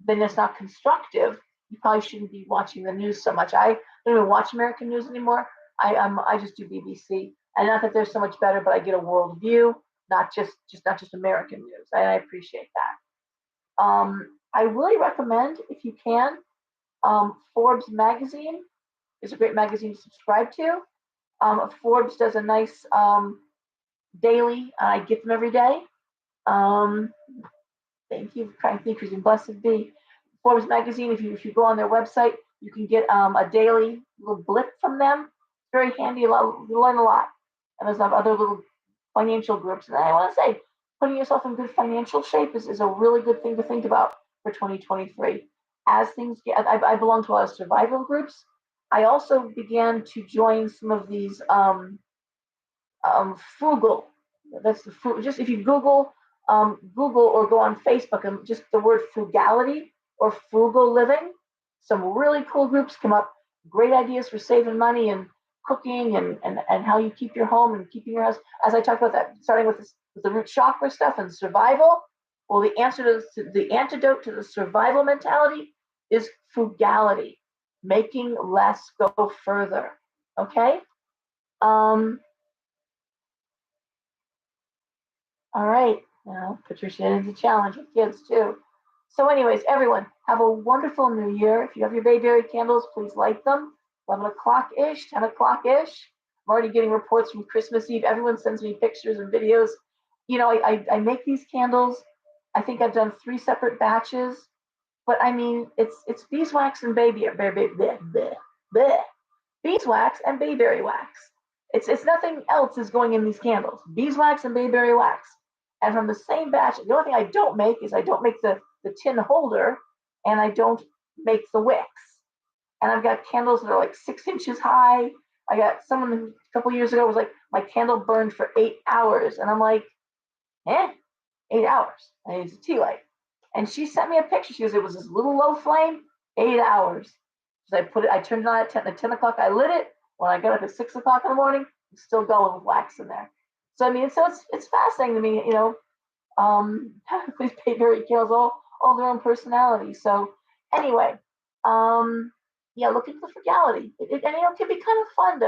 then it's not constructive. You probably shouldn't be watching the news so much. I don't even watch American news anymore. I just do BBC, and not that they're so much better, but I get a world view, not just American news. I appreciate that. I really recommend, if you can, Forbes magazine is a great magazine to subscribe to. Forbes does a nice daily. I get them every day. Thank you, kind thinking, and blessed be. Forbes magazine. If you go on their website, You can get a daily little blip from them. It's very handy. You learn a lot. And there's other little financial groups. And I want to say, putting yourself in good financial shape is a really good thing to think about for 2023. As things get, I belong to a lot of survival groups. I also began to join some of these frugal. That's the fruit. Just if you Google or go on Facebook and just the word frugality or frugal living, some really cool groups come up. Great ideas for saving money and cooking and how you keep your home and keeping your house. As I talked about that, starting with the root chakra stuff and survival. Well, the antidote to the survival mentality is frugality, making less go further. Okay. All right. Now, Patricia is a challenge with kids too. So, anyways, everyone, have a wonderful new year. If you have your bayberry candles, please light them. 11 o'clock ish, 10 o'clock ish. I'm already getting reports from Christmas Eve. Everyone sends me pictures and videos. You know, I make these candles. I think I've done 3 separate batches, but I mean, it's beeswax and beeswax and bayberry wax. It's nothing else is going in these candles. Beeswax and bayberry wax. And from the same batch, the only thing I don't make is I don't make the tin holder and I don't make the wicks. And I've got candles that are like 6 inches high. I got someone a couple years ago was like, my candle burned for 8 hours. And I'm like, 8 hours. I use a tea light. And she sent me a picture. She goes, it was this little low flame, 8 hours. So I turned it on at 10 o'clock. I lit it. When I got up at 6 o'clock in the morning, it's still going with wax in there. So I mean, so it's fascinating to me, you know. These bayberry candles all their own personality. So anyway, yeah, look into the frugality. And it can be kind of fun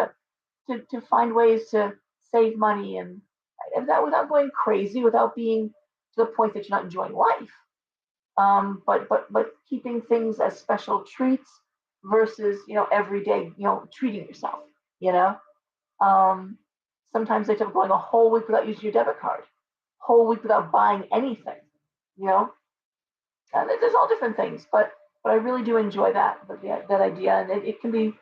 to find ways to save money and that without going crazy, without being to the point that you're not enjoying life. But keeping things as special treats versus every day treating yourself. You know, sometimes they talk going a whole week without using your debit card, whole week without buying anything. You know, there's all different things, but I really do enjoy that idea, and it can be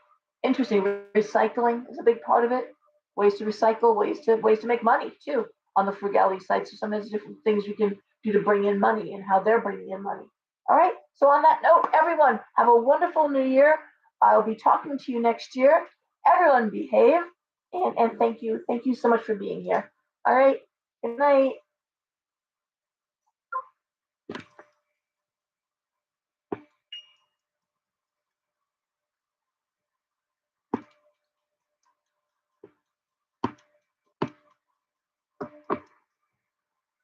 interesting. Recycling is a big part of it. Ways to recycle, ways to make money too on the frugality side. So sometimes different things you can do to bring in money and how they're bringing in money. All right. So on that note, everyone have a wonderful new year. I'll be talking to you next year. Everyone behave and thank you so much for being here. All right. Good night.